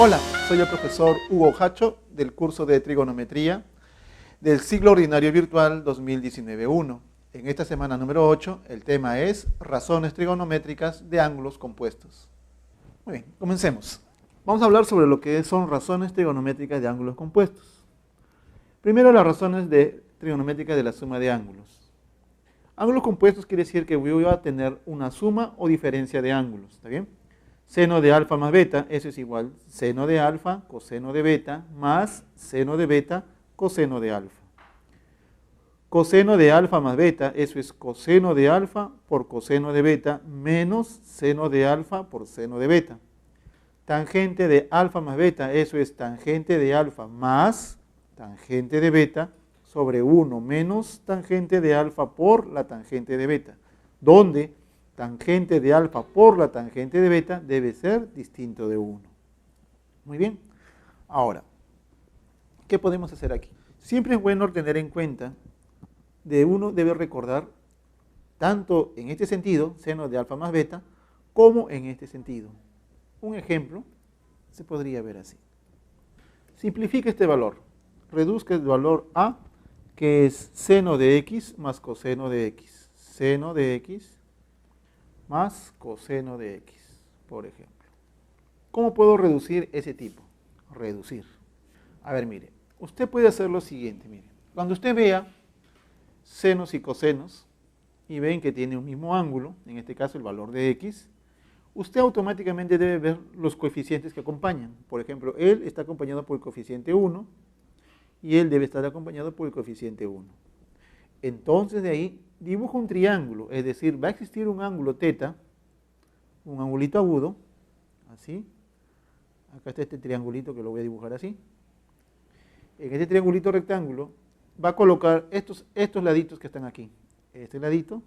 Hola, soy el profesor Hugo Hacho del curso de trigonometría del ciclo ordinario virtual 2019-1. En esta semana número 8, el tema es razones trigonométricas de ángulos compuestos. Muy bien, comencemos. Vamos a hablar sobre lo que son razones trigonométricas de ángulos compuestos. Primero, las razones trigonométricas de la suma de ángulos. Ángulos compuestos quiere decir que voy a tener una suma o diferencia de ángulos, ¿está bien? Seno de alfa más beta, eso es igual seno de alfa, coseno de beta, más seno de beta, coseno de alfa. Coseno de alfa más beta, eso es coseno de alfa por coseno de beta, menos seno de alfa por seno de beta. Tangente de alfa más beta, eso es tangente de alfa más tangente de beta sobre 1 menos tangente de alfa por la tangente de beta, donde tangente de alfa por la tangente de beta debe ser distinto de 1. Muy bien. Ahora, ¿qué podemos hacer aquí? Siempre es bueno tener en cuenta de uno debe recordar tanto en este sentido, seno de alfa más beta, como en este sentido. Un ejemplo se podría ver así. Simplifica este valor. Reduzca el valor a, que es seno de x más coseno de x. Seno de x más coseno de x, por ejemplo. ¿Cómo puedo reducir ese tipo? Reducir. A ver, mire, usted puede hacer lo siguiente, mire. Cuando usted vea senos y cosenos y ven que tiene un mismo ángulo, en este caso el valor de x, usted automáticamente debe ver los coeficientes que acompañan. Por ejemplo, él está acompañado por el coeficiente 1 y él debe estar acompañado por el coeficiente 1. Entonces de ahí dibujo un triángulo, es decir, va a existir un ángulo teta, un angulito agudo, así. Acá está este triangulito que lo voy a dibujar así. En este triangulito rectángulo va a colocar estos laditos que están aquí. Este ladito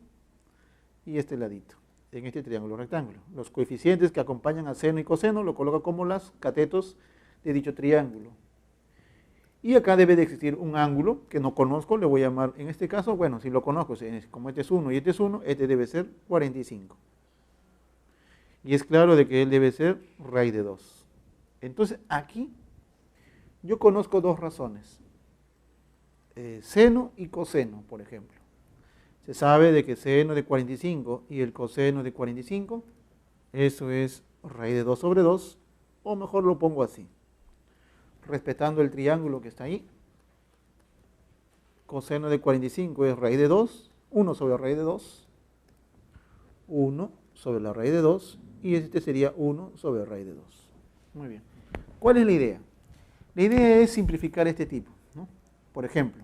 y este ladito, en este triángulo rectángulo. Los coeficientes que acompañan a seno y coseno lo coloca como los catetos de dicho triángulo. Y acá debe de existir un ángulo que no conozco, le voy a llamar, en este caso, bueno, si lo conozco, como este es 1 y este es 1, este debe ser 45. Y es claro de que él debe ser raíz de 2. Entonces, aquí yo conozco dos razones, seno y coseno, por ejemplo. Se sabe de que seno de 45 y el coseno de 45, eso es raíz de 2 sobre 2, o mejor lo pongo así. Respetando el triángulo que está ahí, coseno de 45 es raíz de 2, 1 sobre raíz de 2, 1 sobre la raíz de 2, y este sería 1 sobre raíz de 2. Muy bien. ¿Cuál es la idea? La idea es simplificar este tipo, ¿no? Por ejemplo,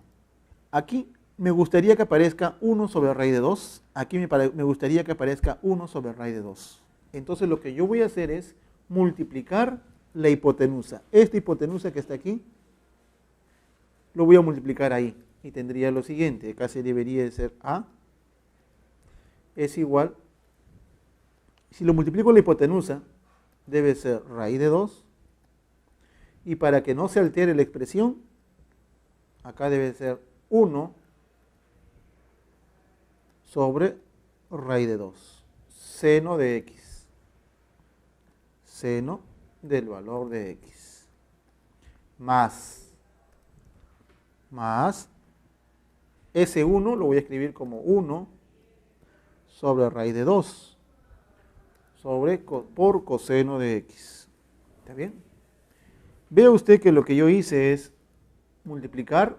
aquí me gustaría que aparezca 1 sobre raíz de 2, aquí me gustaría que aparezca 1 sobre raíz de 2. Entonces lo que yo voy a hacer es multiplicar la hipotenusa. Esta hipotenusa que está aquí, lo voy a multiplicar ahí. Y tendría lo siguiente, acá se debería de ser A, es igual, si lo multiplico la hipotenusa, debe ser raíz de 2. Y para que no se altere la expresión, acá debe ser 1 sobre raíz de 2. Seno de x. Seno del valor de x, más ese 1 lo voy a escribir como 1 sobre raíz de 2 por coseno de x. ¿Está bien? Vea usted que lo que yo hice es multiplicar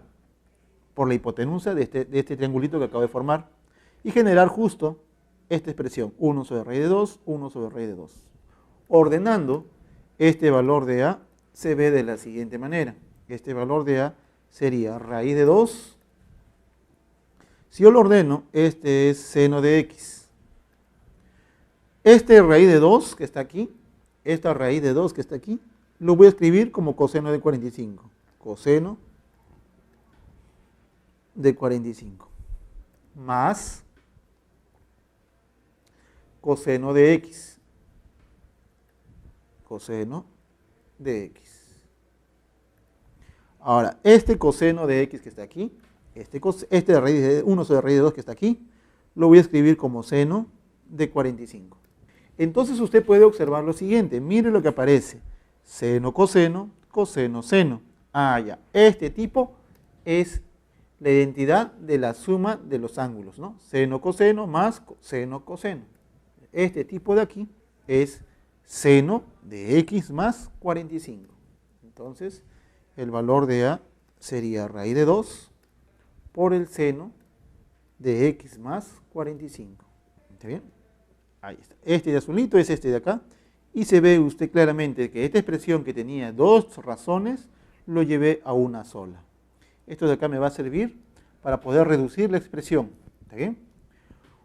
por la hipotenusa de este triangulito que acabo de formar y generar justo esta expresión, 1 sobre raíz de 2, 1 sobre raíz de 2. Ordenando, este valor de A se ve de la siguiente manera. Este valor de A sería raíz de 2. Si yo lo ordeno, este es seno de x. Este raíz de 2 que está aquí, esta raíz de 2 que está aquí, lo voy a escribir como coseno de 45. Coseno de 45. Más coseno de x. Coseno de x. Ahora, este coseno de x que está aquí, este de raíz de 1 sobre raíz de 2 que está aquí, lo voy a escribir como seno de 45. Entonces usted puede observar lo siguiente, mire lo que aparece. seno, coseno, coseno, seno. Ah, ya. Este tipo es la identidad de la suma de los ángulos, ¿no? Seno, coseno más seno, coseno. Este tipo de aquí es seno de x más 45. Entonces, el valor de A sería raíz de 2 por el seno de x más 45. ¿Está bien? Ahí está. Este de azulito es este de acá. Y se ve usted claramente que esta expresión que tenía dos razones, lo llevé a una sola. Esto de acá me va a servir para poder reducir la expresión. ¿Está bien?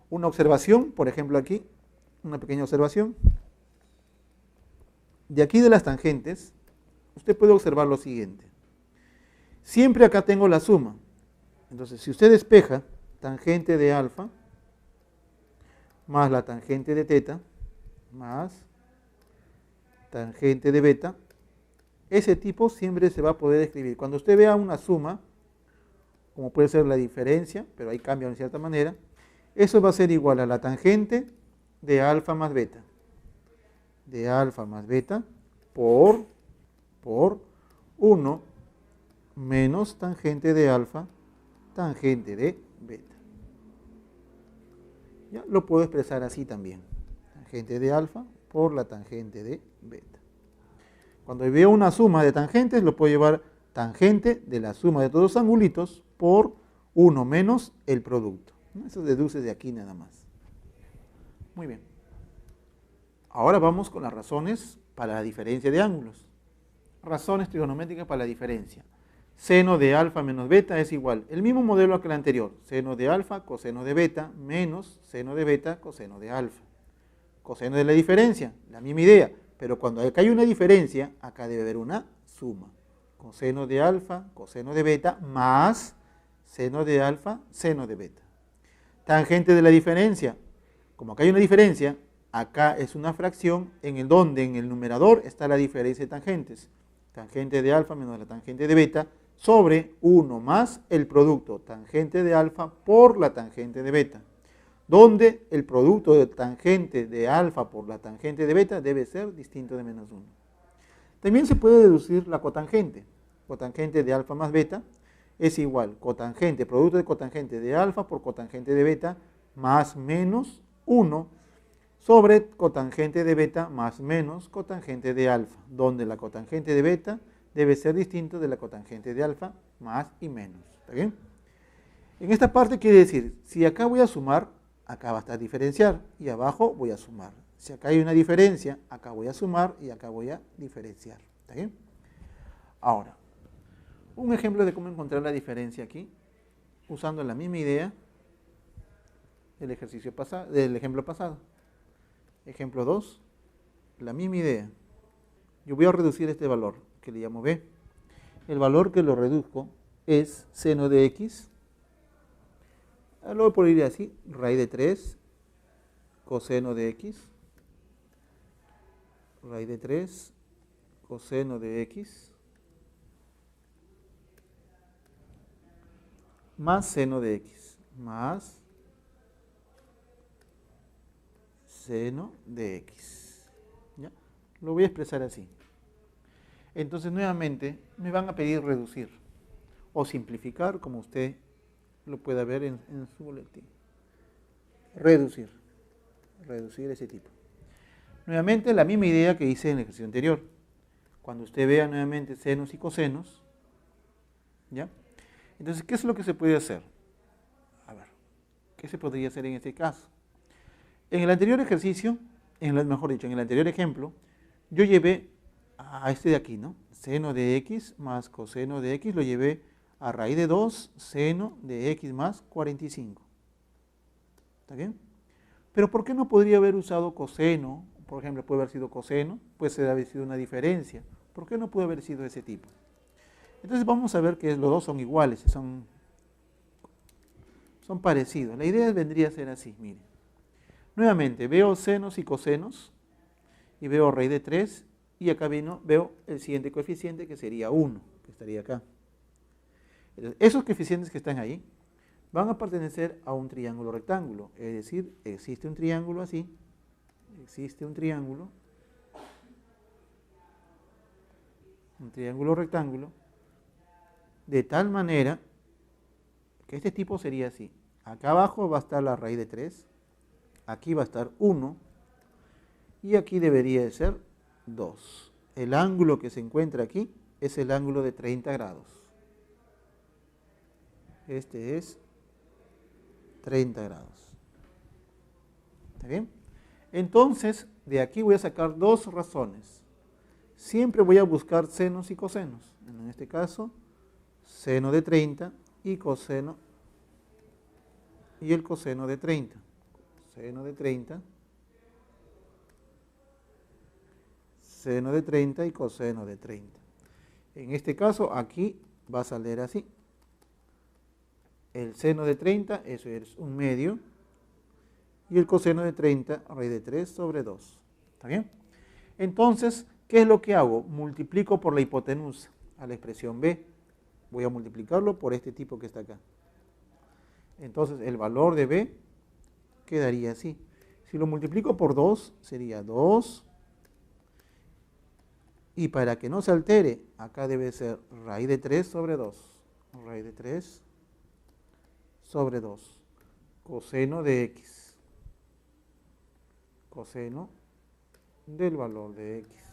Una observación, por ejemplo aquí, una pequeña observación. De aquí de las tangentes, usted puede observar lo siguiente. Siempre acá tengo la suma. Entonces, si usted despeja tangente de alfa más la tangente de teta más tangente de beta, ese tipo siempre se va a poder escribir. Cuando usted vea una suma, como puede ser la diferencia, pero ahí cambia de cierta manera, eso va a ser igual a la tangente de alfa más beta. De alfa más beta por 1 menos tangente de alfa, tangente de beta. Ya lo puedo expresar así también. Tangente de alfa por la tangente de beta. Cuando veo una suma de tangentes, lo puedo llevar tangente de la suma de todos los angulitos por 1 menos el producto. Eso deduce de aquí nada más. Muy bien. Ahora vamos con las razones para la diferencia de ángulos. Razones trigonométricas para la diferencia. Seno de alfa menos beta es igual, el mismo modelo que el anterior. Seno de alfa, coseno de beta, menos seno de beta, coseno de alfa. Coseno de la diferencia, la misma idea, pero cuando acá hay una diferencia, acá debe haber una suma. Coseno de alfa, coseno de beta, más seno de alfa, seno de beta. Tangente de la diferencia, como acá hay una diferencia, acá es una fracción en el donde en el numerador está la diferencia de tangentes. Tangente de alfa menos la tangente de beta sobre 1 más el producto tangente de alfa por la tangente de beta, donde el producto de tangente de alfa por la tangente de beta debe ser distinto de menos 1. También se puede deducir la cotangente. Cotangente de alfa más beta es igual cotangente, producto de cotangente de alfa por cotangente de beta más menos 1 sobre cotangente de beta más menos cotangente de alfa, donde la cotangente de beta debe ser distinto de la cotangente de alfa más y menos. ¿Está bien? En esta parte quiere decir, si acá voy a sumar, acá va a estar diferenciar y abajo voy a sumar. Si acá hay una diferencia, acá voy a sumar y acá voy a diferenciar. ¿Está bien? Ahora, un ejemplo de cómo encontrar la diferencia aquí, usando la misma idea del ejercicio pasado, del ejemplo pasado. Ejemplo 2, la misma idea. Yo voy a reducir este valor, que le llamo B. El valor que lo reduzco es seno de x. Lo voy a poner así, raíz de 3, coseno de x. Raíz de 3, coseno de x. Más seno de x. Más seno de x. ¿Ya? Lo voy a expresar así. Entonces, nuevamente, me van a pedir reducir o simplificar, como usted lo pueda ver en su boletín. Reducir ese tipo. Nuevamente, la misma idea que hice en el ejercicio anterior. Cuando usted vea nuevamente senos y cosenos, ¿ya? Entonces, ¿qué es lo que se puede hacer? A ver, ¿qué se podría hacer en este caso? En el anterior ejercicio, mejor dicho, en el anterior ejemplo, yo llevé a este de aquí, ¿no? Seno de x más coseno de x, lo llevé a raíz de 2 seno de x más 45. ¿Está bien? Pero ¿por qué no podría haber usado coseno? Por ejemplo, puede haber sido coseno, puede haber sido una diferencia. ¿Por qué no puede haber sido ese tipo? Entonces vamos a ver que los dos son iguales, son parecidos. La idea vendría a ser así, miren. Nuevamente, veo senos y cosenos, y veo raíz de 3, y acá veo el siguiente coeficiente, que sería 1, que estaría acá. Entonces, esos coeficientes que están ahí van a pertenecer a un triángulo rectángulo, es decir, existe un triángulo así, existe un triángulo un triángulo rectángulo, de tal manera que este tipo sería así. Acá abajo va a estar la raíz de 3, aquí va a estar 1 y aquí debería de ser 2. El ángulo que se encuentra aquí es el ángulo de 30 grados. Este es 30 grados. ¿Está bien? Entonces, de aquí voy a sacar dos razones. Siempre voy a buscar senos y cosenos. En este caso, seno de 30 y coseno y el coseno de 30. Seno de 30, seno de 30 y coseno de 30. En este caso, aquí va a salir así. El seno de 30, eso es 1/2, y el coseno de 30, raíz de 3 sobre 2. ¿Está bien? Entonces, ¿qué es lo que hago? Multiplico por la hipotenusa a la expresión b. Voy a multiplicarlo por este tipo que está acá. Entonces, el valor de b quedaría así. Si lo multiplico por 2, sería 2. Y para que no se altere, acá debe ser raíz de 3 sobre 2. Raíz de 3 sobre 2. Coseno de x. Coseno del valor de x.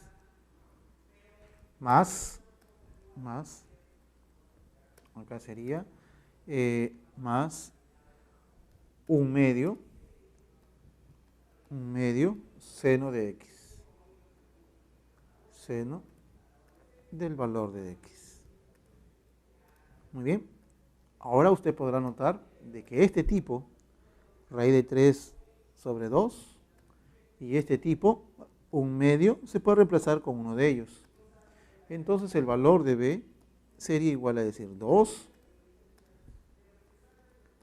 Más, acá sería más 1/2 seno de x. Seno del valor de x. Muy bien. Ahora usted podrá notar de que este tipo, raíz de 3 sobre 2, y este tipo, 1/2, se puede reemplazar con uno de ellos. Entonces el valor de b sería igual a decir 2.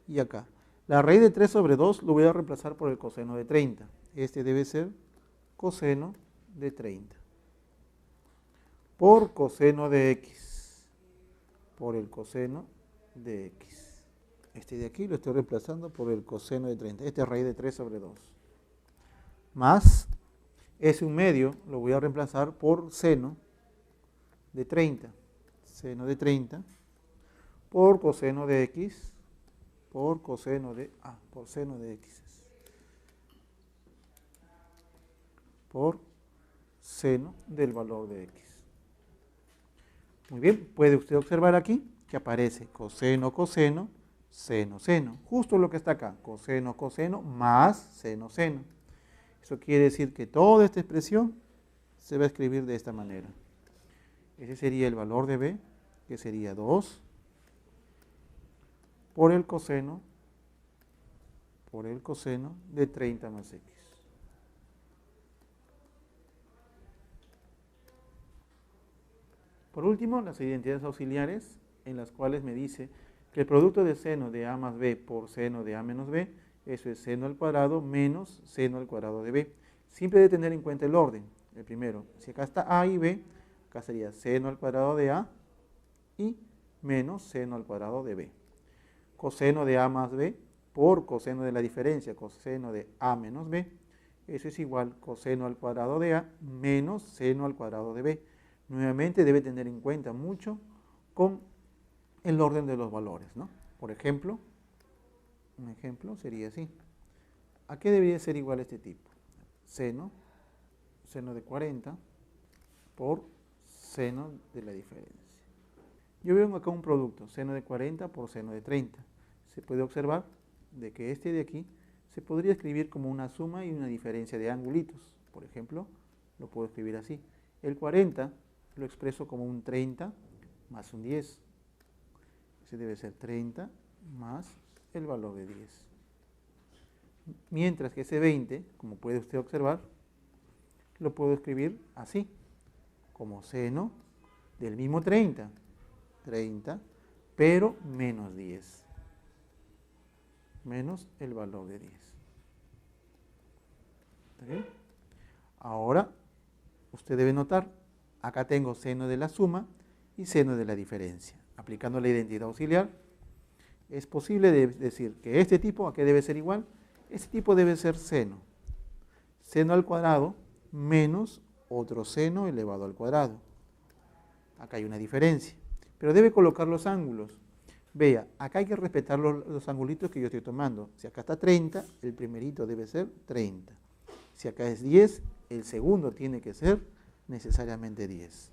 Y acá, la raíz de 3 sobre 2 lo voy a reemplazar por el coseno de 30. Este debe ser coseno de 30. Por coseno de x. Por el coseno de x. Este de aquí lo estoy reemplazando por el coseno de 30. Este es raíz de 3 sobre 2. Más ese 1/2 lo voy a reemplazar por seno de 30. Seno de 30 por coseno de x por coseno de por seno de x. Por seno del valor de x. Muy bien, puede usted observar aquí que aparece coseno, coseno, seno, seno. Justo lo que está acá, coseno, coseno, más seno, seno. Eso quiere decir que toda esta expresión se va a escribir de esta manera. Ese sería el valor de b, que sería 2 por el coseno de 30 más x. Por último, las identidades auxiliares, en las cuales me dice que el producto de seno de a más b por seno de a menos b, eso es seno al cuadrado menos seno al cuadrado de b. Siempre debe tener en cuenta el orden. El primero, si acá está a y b, acá sería seno al cuadrado de a y menos seno al cuadrado de b. Coseno de a más b por coseno de la diferencia, coseno de a menos b, eso es igual coseno al cuadrado de a menos seno al cuadrado de b. Nuevamente debe tener en cuenta mucho con el orden de los valores, ¿no? Por ejemplo, un ejemplo sería así. ¿A qué debería ser igual este tipo? Seno de 40 por seno de la diferencia. Yo veo acá un producto, seno de 40 por seno de 30. Se puede observar de que este de aquí se podría escribir como una suma y una diferencia de angulitos. Por ejemplo, lo puedo escribir así. El 40 lo expreso como un 30 más un 10. Ese debe ser 30 más el valor de 10. Mientras que ese 20, como puede usted observar, lo puedo escribir así, como seno del mismo 30, pero menos 10, menos el valor de 10. ¿Está bien? Ahora, usted debe notar, acá tengo seno de la suma y seno de la diferencia. Aplicando la identidad auxiliar, es posible decir que este tipo, ¿a qué debe ser igual? Este tipo debe ser seno al cuadrado menos otro seno elevado al cuadrado. Acá hay una diferencia, pero debe colocar los ángulos. Vea, acá hay que respetar los angulitos que yo estoy tomando. Si acá está 30, el primerito debe ser 30. Si acá es 10, el segundo tiene que ser necesariamente 10.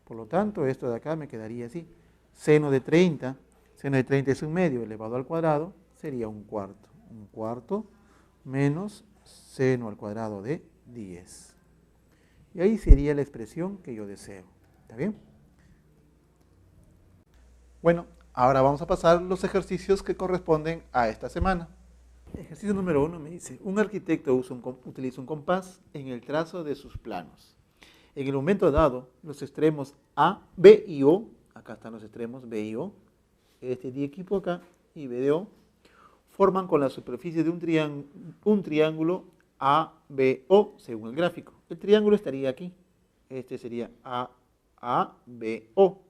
Por lo tanto, esto de acá me quedaría así. Seno de 30 es 1/2 elevado al cuadrado, sería 1/4. 1/4 menos seno al cuadrado de 10. Y ahí sería la expresión que yo deseo. ¿Está bien? Bueno, ahora vamos a pasar los ejercicios que corresponden a esta semana. Ejercicio número 1 me dice, un arquitecto utiliza un compás en el trazo de sus planos. En el momento dado, los extremos A, B y O, acá están los extremos B y O, este de equipo acá y B de O, forman con la superficie de un triángulo ABO según el gráfico. El triángulo estaría aquí, este sería ABO.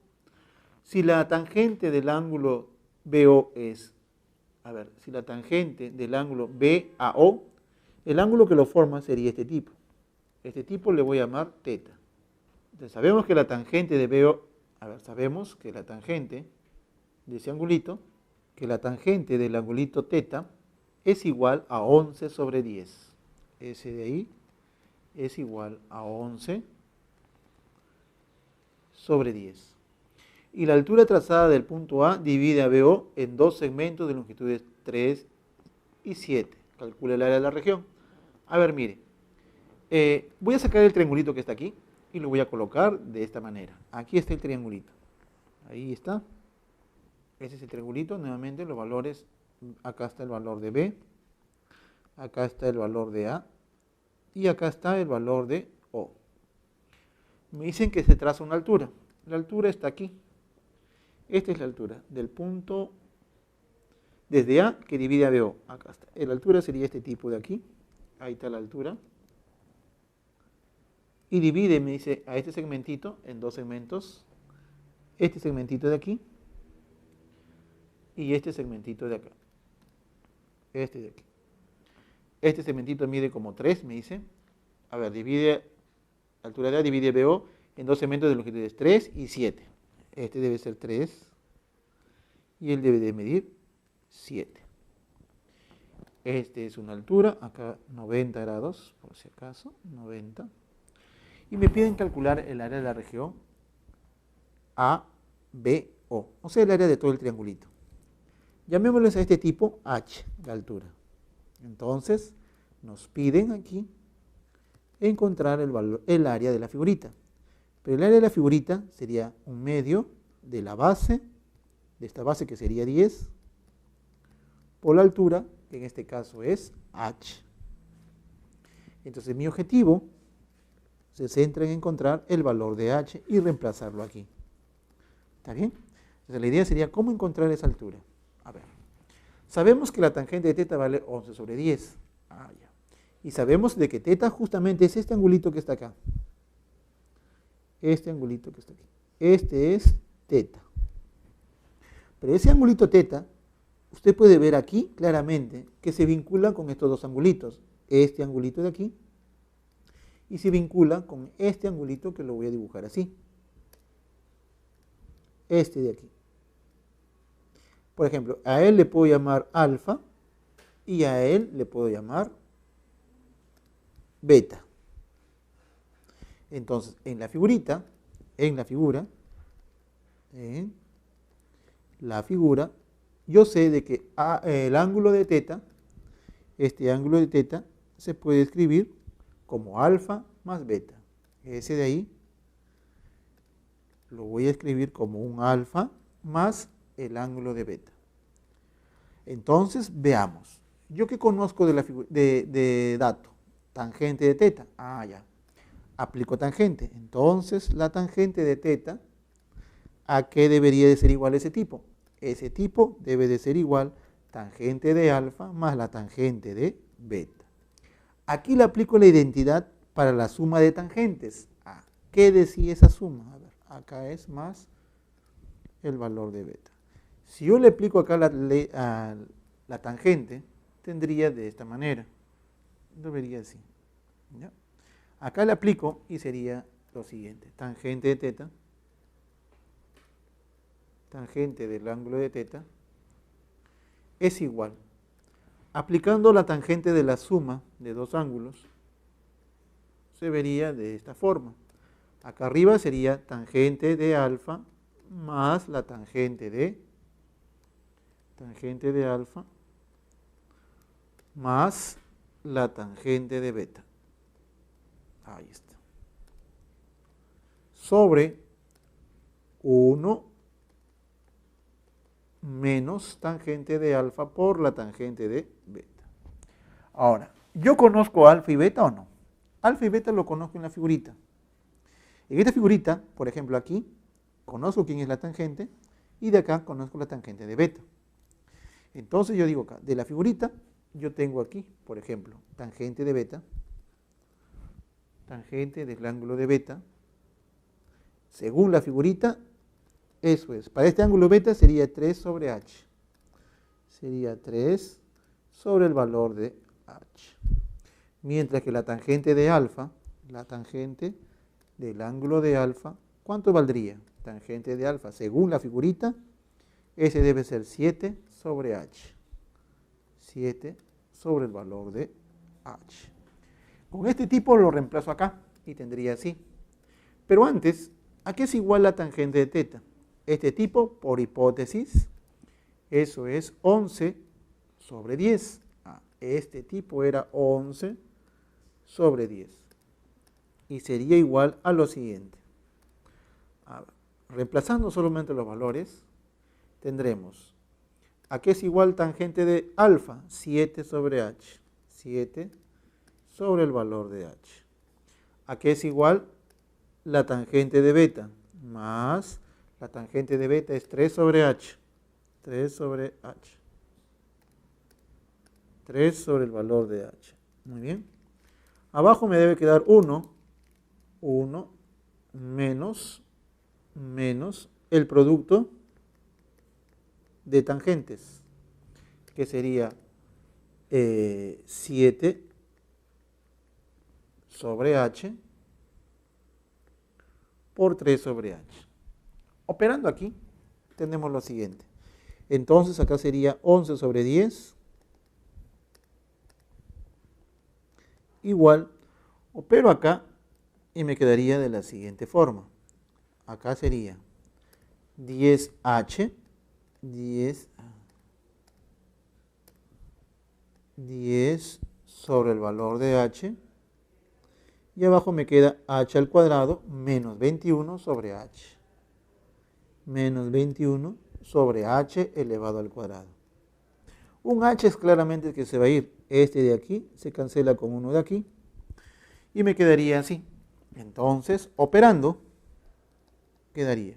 Si la tangente del ángulo BO es, si la tangente del ángulo BAO, el ángulo que lo forma sería este tipo. Este tipo le voy a llamar teta. Entonces sabemos que la tangente de BO, sabemos que la tangente de ese angulito, que la tangente del angulito teta es igual a 11 sobre 10. Ese de ahí es igual a 11 sobre 10. Y la altura trazada del punto A divide a BO en dos segmentos de longitudes 3 y 7. Calcula el área de la región. A ver, mire. Voy a sacar el triangulito que está aquí y lo voy a colocar de esta manera. Aquí está el triangulito. Ahí está. Ese es el triangulito. Nuevamente los valores. Acá está el valor de B. Acá está el valor de A. Y acá está el valor de O. Me dicen que se traza una altura. La altura está aquí. Esta es la altura del punto desde A que divide a BO. Acá está. La altura sería este tipo de aquí. Ahí está la altura. Y divide, me dice, a este segmentito en dos segmentos. Este segmentito de aquí. Y este segmentito de acá. Este de aquí. Este segmentito mide como 3, me dice. A ver, divide, altura de A divide BO en dos segmentos de longitudes 3 y 7. Este debe ser 3 y él debe de medir 7. Este es una altura, acá 90 grados, por si acaso, 90. Y me piden calcular el área de la región ABO, o sea, el área de todo el triangulito. Llamémosles a este tipo H, la altura. Entonces, nos piden aquí encontrar el área de la figurita. Pero el área de la figurita sería 1/2 de la base, de esta base que sería 10, por la altura, que en este caso es H. Entonces mi objetivo se centra en encontrar el valor de H y reemplazarlo aquí. ¿Está bien? Entonces la idea sería cómo encontrar esa altura. A ver, sabemos que la tangente de teta vale 11 sobre 10. Ya. Y sabemos de que teta justamente es este angulito que está acá. Este angulito que está aquí. Este es teta. Pero ese angulito teta, usted puede ver aquí claramente que se vincula con estos dos angulitos. Este angulito de aquí. Y se vincula con este angulito que lo voy a dibujar así. Este de aquí. Por ejemplo, a él le puedo llamar alfa y a él le puedo llamar beta. Entonces, en la figura, yo sé de que el ángulo de teta, este ángulo de teta, se puede escribir como alfa más beta. Ese de ahí lo voy a escribir como un alfa más el ángulo de beta. Entonces, veamos. Yo que conozco de dato, tangente de teta. Ya. Aplico tangente. Entonces, la tangente de teta, ¿a qué debería de ser igual ese tipo? Ese tipo debe de ser igual tangente de alfa más la tangente de beta. Aquí le aplico la identidad para la suma de tangentes. ¿Qué decía esa suma? A ver, acá es más el valor de beta. Si yo le aplico acá la tangente, tendría de esta manera. Debería así. ¿Ya? Acá le aplico y sería lo siguiente. Tangente de teta tangente del ángulo de θ, es igual. Aplicando la tangente de la suma de dos ángulos, se vería de esta forma. Acá arriba sería tangente de alfa más la tangente de alfa más la tangente de beta. Ahí está. Sobre 1 menos tangente de alfa por la tangente de beta. Ahora, ¿yo conozco alfa y beta o no? Alfa y beta lo conozco en la figurita. En esta figurita, por ejemplo aquí, conozco quién es la tangente y de acá conozco la tangente de beta. Entonces yo digo acá, de la figurita, yo tengo aquí, por ejemplo, tangente de beta, tangente del ángulo de beta, según la figurita, eso es. Para este ángulo beta sería 3 sobre h. Sería 3 sobre el valor de h. Mientras que la tangente de alfa, la tangente del ángulo de alfa, ¿cuánto valdría? Tangente de alfa, según la figurita, ese debe ser 7 sobre h. 7 sobre el valor de h. Con este tipo lo reemplazo acá y tendría así. Pero antes, ¿a qué es igual la tangente de θ? Este tipo, por hipótesis, eso es 11 sobre 10. Este tipo era 11 sobre 10. Y sería igual a lo siguiente. Reemplazando solamente los valores, tendremos, ¿a qué es igual tangente de alfa? 7 sobre h. 7 sobre el valor de h. ¿A qué es igual la tangente de beta? Más la tangente de beta es 3 sobre h. 3 sobre h. 3 sobre el valor de h. Muy bien. Abajo me debe quedar 1 menos el producto de tangentes, que sería 7 sobre h por 3 sobre h. Operando aquí, tenemos lo siguiente. Entonces acá sería 11 sobre 10 igual, opero acá y me quedaría de la siguiente forma. Acá sería 10h, 10 sobre el valor de h, y abajo me queda h al cuadrado menos 21 sobre h. Menos 21 sobre h elevado al cuadrado. Un h es claramente el que se va a ir. Este de aquí se cancela con uno de aquí y me quedaría así. Entonces, operando, quedaría.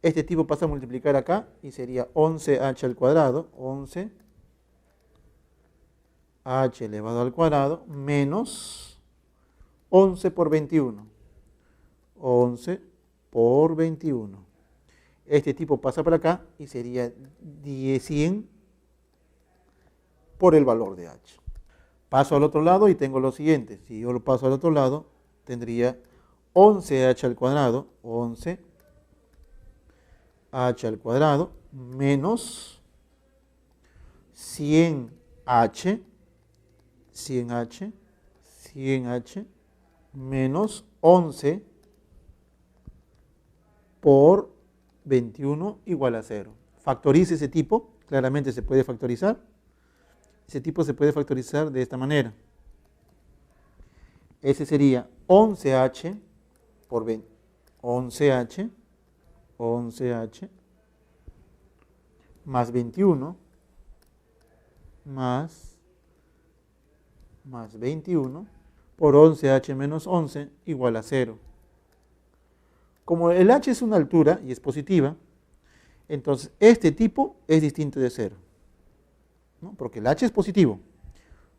Este tipo pasa a multiplicar acá y sería 11h al cuadrado, 11h elevado al cuadrado, menos 11 por 21. 11 por 21. Este tipo pasa para acá y sería 100 por el valor de h. Paso al otro lado y tengo lo siguiente. Si yo lo paso al otro lado, tendría 11h al cuadrado, 11h al cuadrado, menos 100h, 100h, menos 11 por 21 igual a 0. Factorice ese tipo, claramente se puede factorizar. Ese tipo se puede factorizar de esta manera. Ese sería 11h por 20, 11h más 21 más 21 por 11h menos 11 igual a 0. Como el h es una altura y es positiva, entonces este tipo es distinto de 0, ¿no? Porque el h es positivo.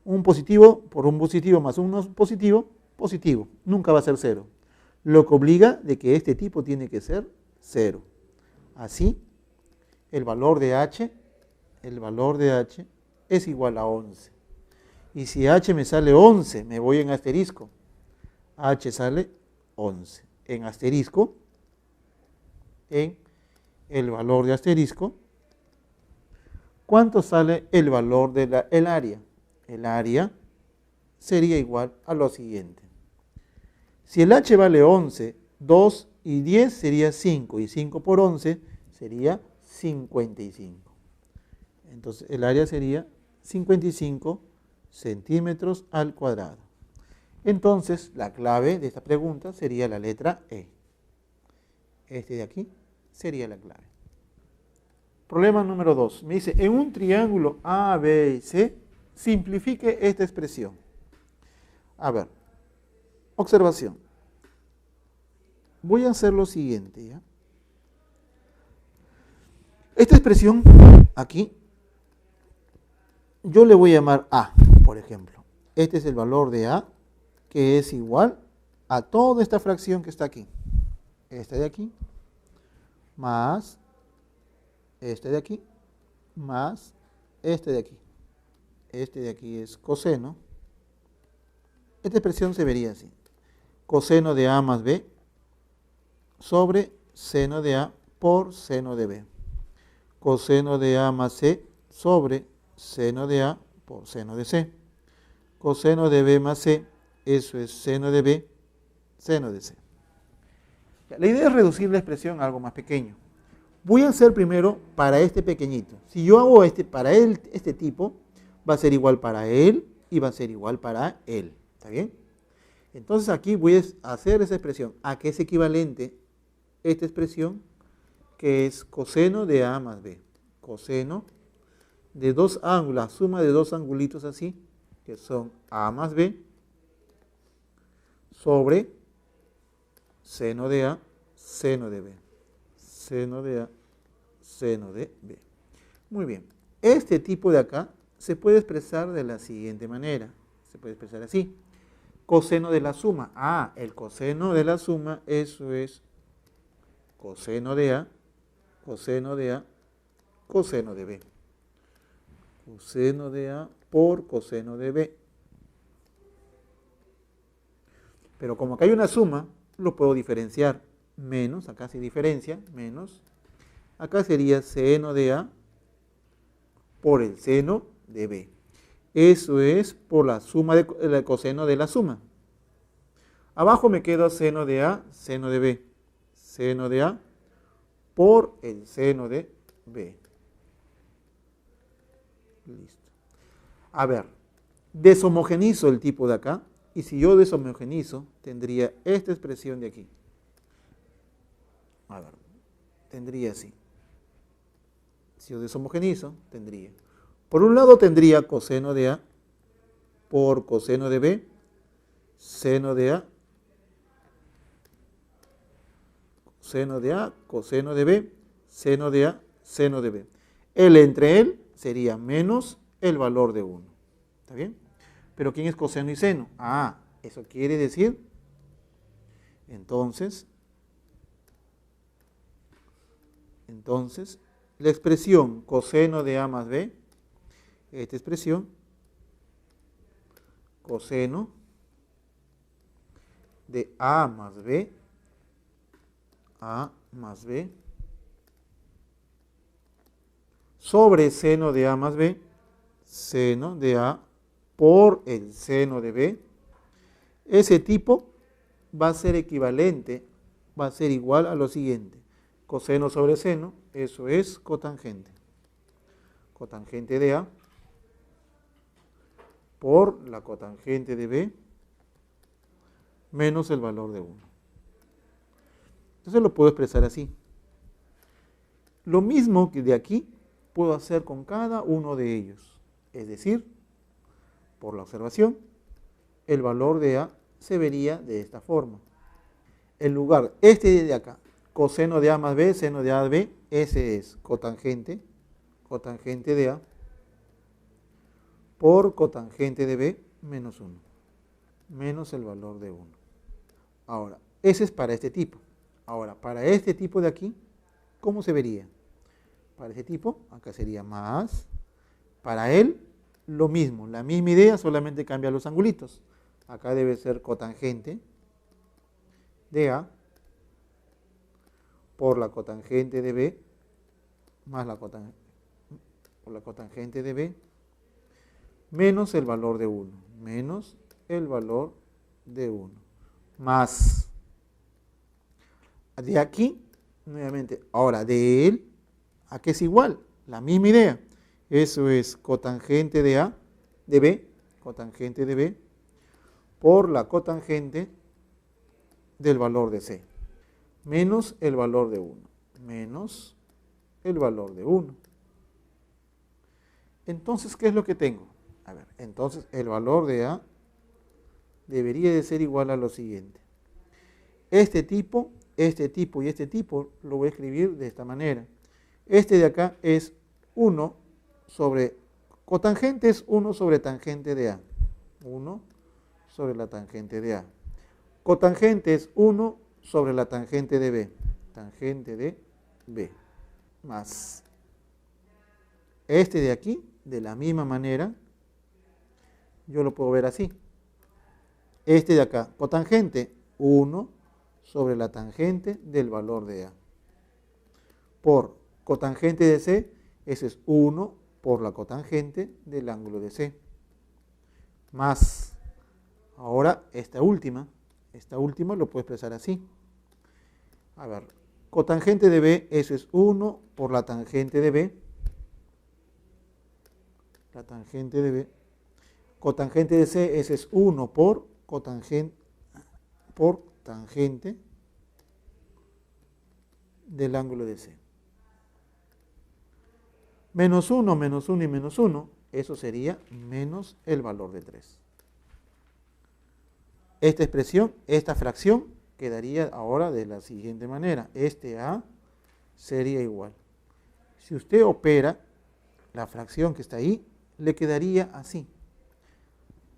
Un positivo por un positivo más un positivo, positivo. Nunca va a ser 0. Lo que obliga de que este tipo tiene que ser 0. Así, el valor de h es igual a 11. Y si h me sale 11, me voy en asterisco. H sale 11. En asterisco, en el valor de asterisco, ¿cuánto sale el valor del área? El área sería igual a lo siguiente. Si el h vale 11, 2 y 10 sería 5, y 5 por 11 sería 55. Entonces el área sería 55 centímetros al cuadrado. Entonces la clave de esta pregunta sería la letra E. Este de aquí sería la clave. Problema número 2. Me dice, en un triángulo A, B y C, simplifique esta expresión. A ver, observación. Voy a hacer lo siguiente, ¿ya? Esta expresión aquí, yo le voy a llamar A, por ejemplo. Este es el valor de A, que es igual a toda esta fracción que está aquí. Esta de aquí, más este de aquí, más este de aquí. Este de aquí es coseno. Esta expresión se vería así. Coseno de A más B sobre seno de A por seno de B. Coseno de A más C sobre seno de A por seno de C. Coseno de B más C, eso es seno de B, seno de C. La idea es reducir la expresión a algo más pequeño. Voy a hacer primero para este pequeñito. Si yo hago para él, este tipo, va a ser igual para él y va a ser igual para él. ¿Está bien? Entonces aquí voy a hacer esa expresión. ¿A qué es equivalente esta expresión? Que es coseno de A más B. Coseno de dos ángulos, suma de dos angulitos así, que son A más B, sobre seno de A, seno de B. Seno de A, seno de B. Muy bien. Este tipo de acá se puede expresar de la siguiente manera. Se puede expresar así. Coseno de la suma. Ah, el coseno de la suma, eso es coseno de A, coseno de A, coseno de B. Coseno de A por coseno de B. Pero como acá hay una suma, lo puedo diferenciar. Menos, acá se diferencia, menos. Acá sería seno de A por el seno de B. Eso es por la suma del coseno de la suma. Abajo me queda seno de A, seno de B. Seno de A por el seno de B. Listo. A ver, deshomogenizo el tipo de acá. Y si yo deshomogenizo, tendría esta expresión de aquí. A ver, tendría así. Si yo deshomogenizo, tendría. Por un lado tendría coseno de A por coseno de B, seno de A, seno de A, coseno de B, seno de A, seno de B. El entre él sería menos el valor de 1. ¿Está bien? Pero ¿quién es coseno y seno? Ah, eso quiere decir, entonces, la expresión coseno de A más B, esta expresión, coseno de A más B, sobre seno de A más B, seno de A por el seno de B, ese tipo va a ser equivalente, va a ser igual a lo siguiente. Coseno sobre seno, eso es cotangente. Cotangente de A por la cotangente de B menos el valor de 1. Entonces lo puedo expresar así. Lo mismo que de aquí puedo hacer con cada uno de ellos. Es decir, por la observación, el valor de A se vería de esta forma. En lugar, este de acá, coseno de A más B, seno de A de B, ese es cotangente de A, por cotangente de B menos 1, menos el valor de 1. Ahora, ese es para este tipo. Ahora, para este tipo de aquí, ¿cómo se vería? Para este tipo, acá sería más. Para él, lo mismo, la misma idea, solamente cambia los angulitos. Acá debe ser cotangente de A por la cotangente de B más por la cotangente de B, menos el valor de 1, menos el valor de 1, más de aquí, nuevamente, ahora de él, ¿a qué es igual? La misma idea. Eso es cotangente de A, de B, cotangente de B, por la cotangente del valor de C, menos el valor de 1, menos el valor de 1. Entonces, ¿qué es lo que tengo? A ver, entonces el valor de A debería de ser igual a lo siguiente. Este tipo y este tipo lo voy a escribir de esta manera. Este de acá es 1 sobre, cotangente es 1 sobre tangente de A. 1 sobre la tangente de A. Cotangente es 1 sobre la tangente de B. Tangente de B. Más este de aquí, de la misma manera, yo lo puedo ver así. Este de acá, cotangente 1 sobre la tangente del valor de A. Por cotangente de C, ese es 1 por la cotangente del ángulo de C. Más, ahora esta última lo puedo expresar así. A ver, cotangente de B, eso es 1 por la tangente de B. La tangente de B. Cotangente de C, ese es 1 por tangente del ángulo de C. Menos 1 y menos 1, eso sería menos el valor de 3. Esta expresión, esta fracción, quedaría ahora de la siguiente manera. Este A sería igual. Si usted opera la fracción que está ahí, le quedaría así.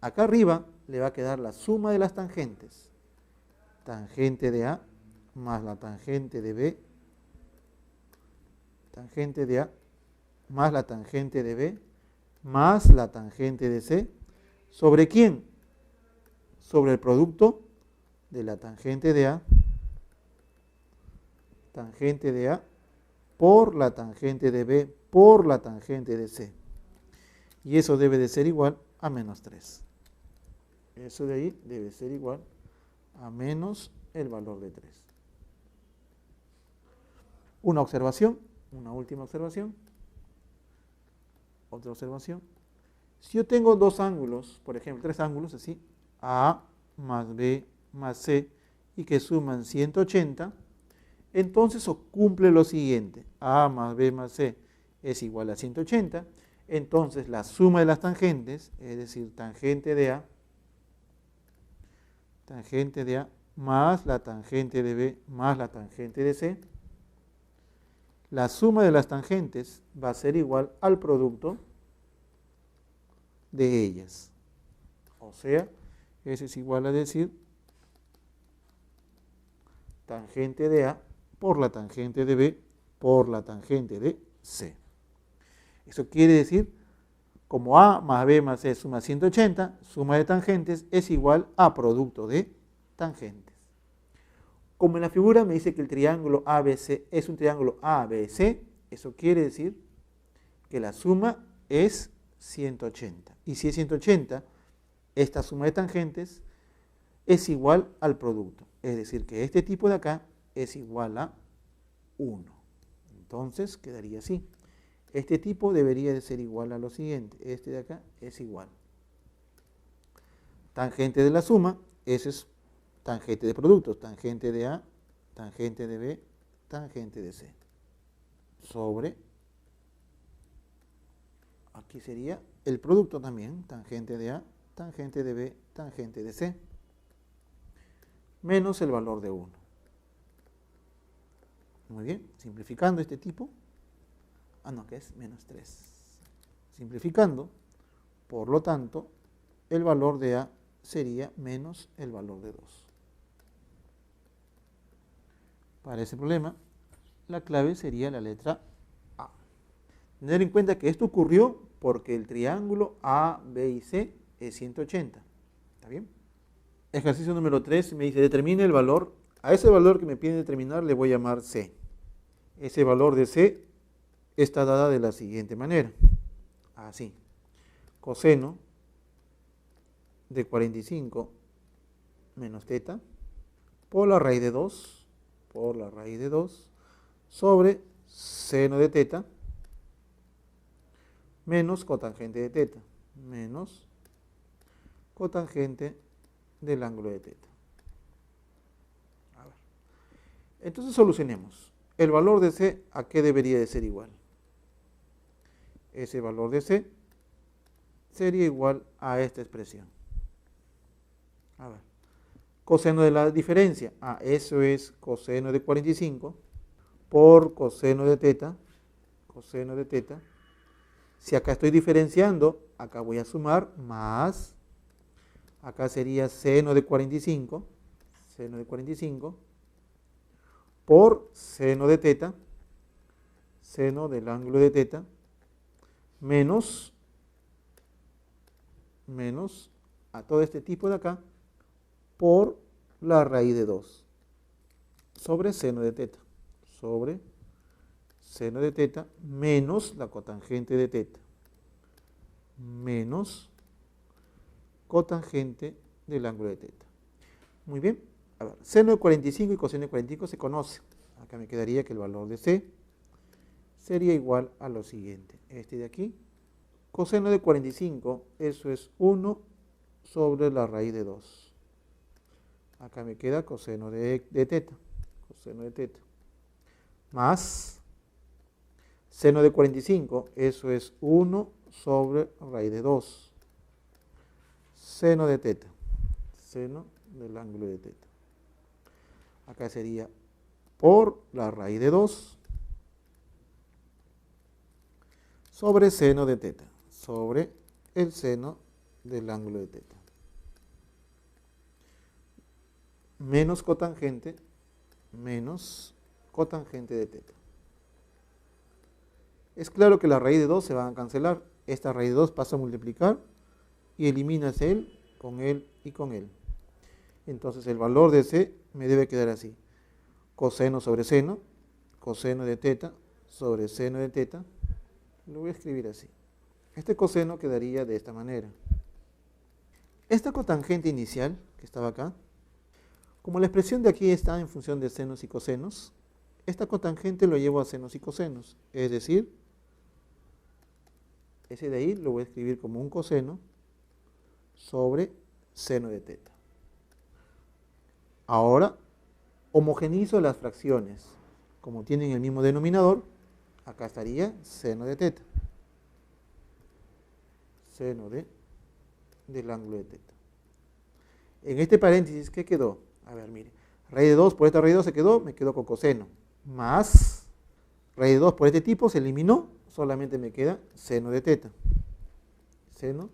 Acá arriba le va a quedar la suma de las tangentes. Tangente de A más la tangente de B. Tangente de A más la tangente de B más la tangente de C. ¿Sobre quién? Sobre el producto de la tangente de A por la tangente de B por la tangente de C. Y eso debe de ser igual a menos 3. Eso de ahí debe ser igual a menos el valor de 3. Una observación, una última observación. Otra observación. Si yo tengo dos ángulos, por ejemplo, tres ángulos así, A más B más C, y que suman 180, entonces cumple lo siguiente. A más B más C es igual a 180. Entonces la suma de las tangentes, es decir, tangente de A más la tangente de B más la tangente de C, la suma de las tangentes va a ser igual al producto de ellas. O sea, eso es igual a decir tangente de A por la tangente de B por la tangente de C. Eso quiere decir, como A más B más C suma 180, suma de tangentes es igual a producto de tangentes. Como en la figura me dice que el triángulo ABC es un triángulo ABC, eso quiere decir que la suma es 180. Y si es 180, esta suma de tangentes es igual al producto. Es decir, que este tipo de acá es igual a 1. Entonces quedaría así. Este tipo debería de ser igual a lo siguiente. Este de acá es igual. Tangente de la suma, ese es tangente de productos. Tangente de A, tangente de B, tangente de C. Sobre, aquí sería el producto también. Tangente de A, tangente de B, tangente de C. Menos el valor de 1. Muy bien, simplificando este tipo. Que es menos 3. Simplificando, por lo tanto, el valor de A sería menos el valor de 2. Para ese problema, la clave sería la letra A. Tener en cuenta que esto ocurrió porque el triángulo A, B y C es 180. ¿Está bien? Ejercicio número 3 me dice, determine el valor. A ese valor que me piden determinar le voy a llamar C. Ese valor de C está dada de la siguiente manera. Así. Coseno de 45 menos teta por la raíz de 2, sobre seno de teta menos cotangente de teta, menos cotangente del ángulo de teta. A ver. Entonces solucionemos. El valor de C, ¿a qué debería de ser igual? Ese valor de C sería igual a esta expresión. A ver. Coseno de la diferencia. Eso es coseno de 45 por coseno de teta. Coseno de teta. Si acá estoy diferenciando, acá voy a sumar más. Acá sería seno de 45. Seno de 45 por seno de teta. Seno del ángulo de teta. Menos a todo este tipo de acá por la raíz de 2 sobre seno de teta, sobre seno de teta menos la cotangente de teta, menos cotangente del ángulo de teta. Muy bien, a ver, seno de 45 y coseno de 45 se conoce. Acá me quedaría que el valor de C sería igual a lo siguiente, este de aquí, coseno de 45, eso es 1 sobre la raíz de 2. Acá me queda coseno de teta, más seno de 45, eso es 1 sobre raíz de 2. Seno de teta, seno del ángulo de teta. Acá sería por la raíz de 2 sobre seno de teta, sobre el seno del ángulo de teta. Menos cotangente de teta. Es claro que la raíz de 2 se van a cancelar. Esta raíz de 2 pasa a multiplicar y eliminas él con él y con él. Entonces el valor de C me debe quedar así. Coseno sobre seno, coseno de teta sobre seno de teta. Lo voy a escribir así. Este coseno quedaría de esta manera. Esta cotangente inicial que estaba acá, como la expresión de aquí está en función de senos y cosenos, esta cotangente lo llevo a senos y cosenos. Es decir, ese de ahí lo voy a escribir como un coseno sobre seno de teta. Ahora, homogenizo las fracciones. Como tienen el mismo denominador, acá estaría seno de teta. Seno del ángulo de teta. En este paréntesis, ¿qué quedó? A ver, mire. Raíz de 2 por esta raíz de 2 se quedó, me quedó con coseno. Más raíz de 2 por este tipo se eliminó, solamente me queda seno de teta. Seno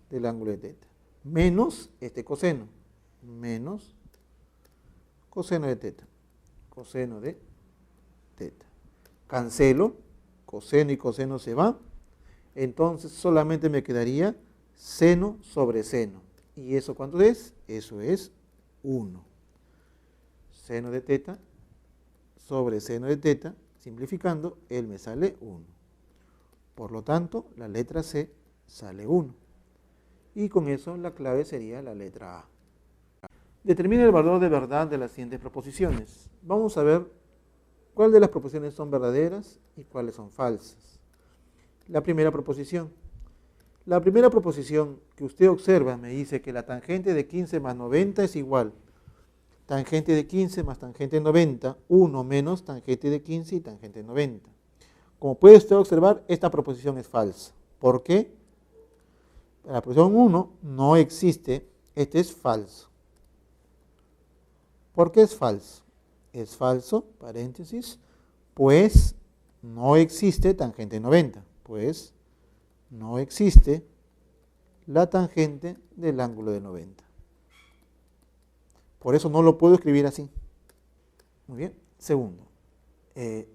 del ángulo de teta. Menos este coseno. Menos coseno de teta. Coseno de teta. Cancelo, coseno y coseno se van. Entonces solamente me quedaría seno sobre seno. ¿Y eso cuánto es? Eso es 1. Seno de teta sobre seno de teta, simplificando, él me sale 1. Por lo tanto, la letra C sale 1. Y con eso la clave sería la letra A. Determina el valor de verdad de las siguientes proposiciones. Vamos a ver cuál de las proposiciones son verdaderas y cuáles son falsas. La primera proposición. La primera proposición que usted observa me dice que la tangente de 15 más 90 es igual. Tangente de 15 más tangente de 90, 1 menos tangente de 15 y tangente de 90. Como puede usted observar, esta proposición es falsa. ¿Por qué? La proposición 1 no existe, este es falso. ¿Por qué es falso? Es falso, paréntesis, pues no existe tangente de 90. Pues no existe la tangente del ángulo de 90. Por eso no lo puedo escribir así. Muy bien. Segundo,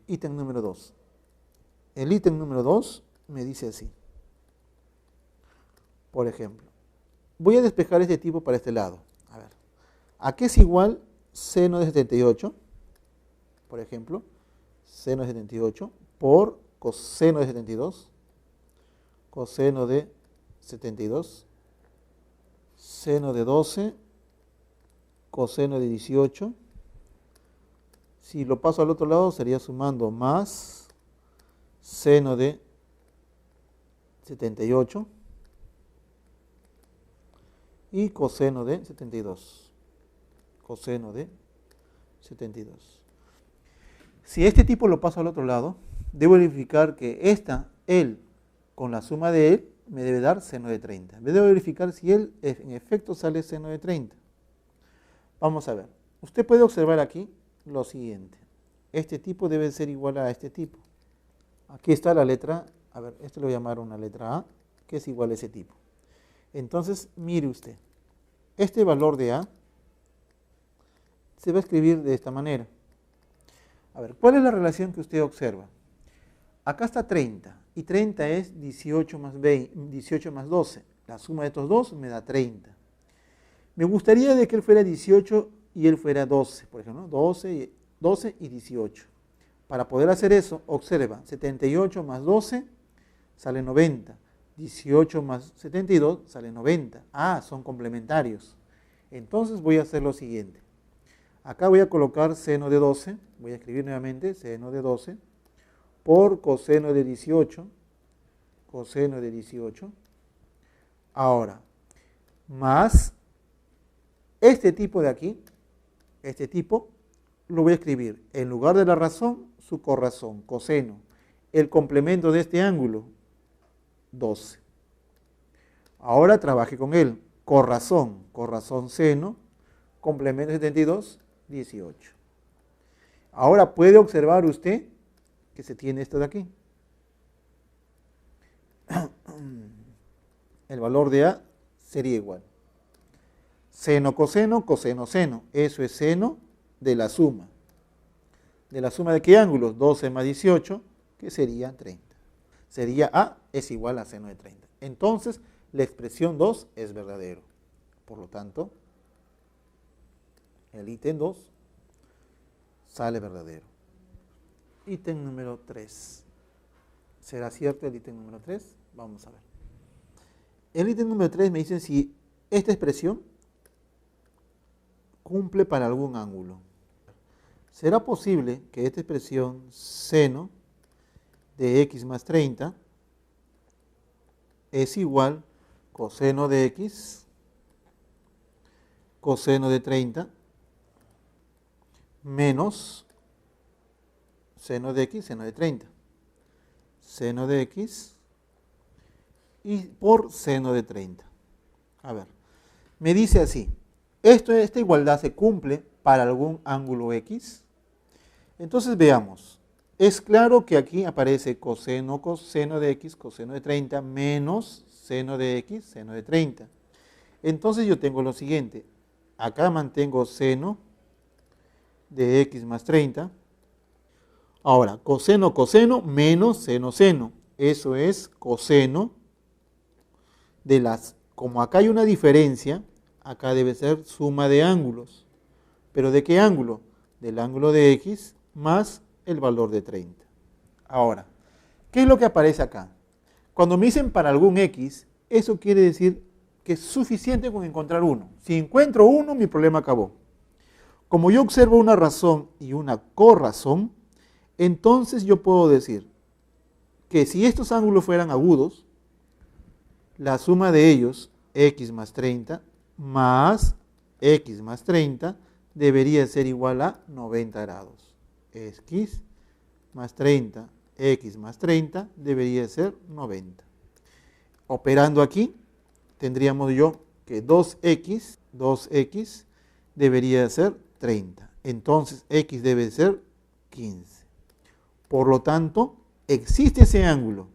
ítem número 2. El ítem número 2 me dice así. Por ejemplo, voy a despejar este tipo para este lado. A ver, ¿a qué es igual seno de 78? Por ejemplo, seno de 78 por coseno de 72, coseno de 72, seno de 12, coseno de 18. Si lo paso al otro lado sería sumando más seno de 78 y coseno de 72. Coseno de 72. Si este tipo lo paso al otro lado, debo verificar que él, con la suma de él, me debe dar seno de 30. Debo verificar si él en efecto sale seno de 30. Vamos a ver. Usted puede observar aquí lo siguiente. Este tipo debe ser igual a este tipo. Aquí está la letra, a ver, esto lo voy a llamar una letra A, que es igual a ese tipo. Entonces, mire usted, este valor de A se va a escribir de esta manera. A ver, ¿cuál es la relación que usted observa? Acá está 30, y 30 es 18 más 12. La suma de estos dos me da 30. Me gustaría de que él fuera 18 y él fuera 12, por ejemplo, ¿no? 12 y 18. Para poder hacer eso, observa, 78 más 12 sale 90, 18 más 72 sale 90. Ah, son complementarios. Entonces voy a hacer lo siguiente. Acá voy a colocar seno de 12, voy a escribir nuevamente seno de 12 por coseno de 18, coseno de 18. Ahora, más este tipo de aquí, este tipo, lo voy a escribir en lugar de la razón, su corrazón, coseno. El complemento de este ángulo, 12. Ahora trabaje con él, corrazón seno, complemento de 72, 18. Ahora puede observar usted que se tiene esto de aquí. El valor de A sería igual. Seno, coseno, coseno, seno. Eso es seno de la suma. ¿De la suma de qué ángulos? 12 más 18, que sería 30. Sería A es igual a seno de 30. Entonces, la expresión 2 es verdadero. Por lo tanto, el ítem 2 sale verdadero. Ítem número 3. ¿Será cierto el ítem número 3? Vamos a ver. El ítem número 3 me dice si esta expresión cumple para algún ángulo. ¿Será posible que esta expresión seno de x más 30 es igual coseno de x, coseno de 30, menos seno de x, seno de 30, seno de x y por seno de 30? A ver, me dice así, esta igualdad se cumple para algún ángulo x. Entonces veamos, es claro que aquí aparece coseno de x, coseno de 30, menos seno de x, seno de 30. Entonces yo tengo lo siguiente, acá mantengo seno de x más 30. Ahora, coseno, menos seno, seno. Eso es coseno de las, como acá hay una diferencia, acá debe ser suma de ángulos. ¿Pero de qué ángulo? Del ángulo de x más el valor de 30. Ahora, ¿qué es lo que aparece acá? Cuando me dicen para algún x, eso quiere decir que es suficiente con encontrar uno. Si encuentro uno, mi problema acabó. Como yo observo una razón y una corrazón, entonces yo puedo decir que si estos ángulos fueran agudos, la suma de ellos, x más 30, más x más 30, debería ser igual a 90 grados. X más 30, x más 30, debería ser 90. Operando aquí, tendríamos yo que 2x debería ser 30. Entonces, x debe ser 15. Por lo tanto, existe ese ángulo.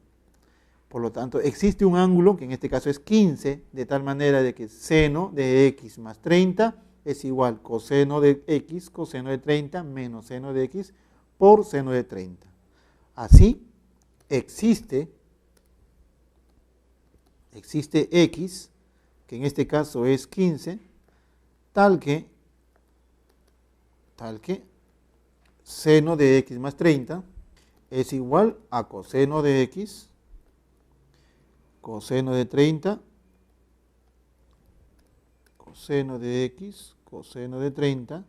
Por lo tanto, existe un ángulo, que en este caso es 15, de tal manera de que seno de x más 30 es igual coseno de x, coseno de 30, menos seno de x por seno de 30. Así, existe x, que en este caso es 15, tal que seno de x más 30 es igual a coseno de x, coseno de 30, coseno de x, coseno de 30,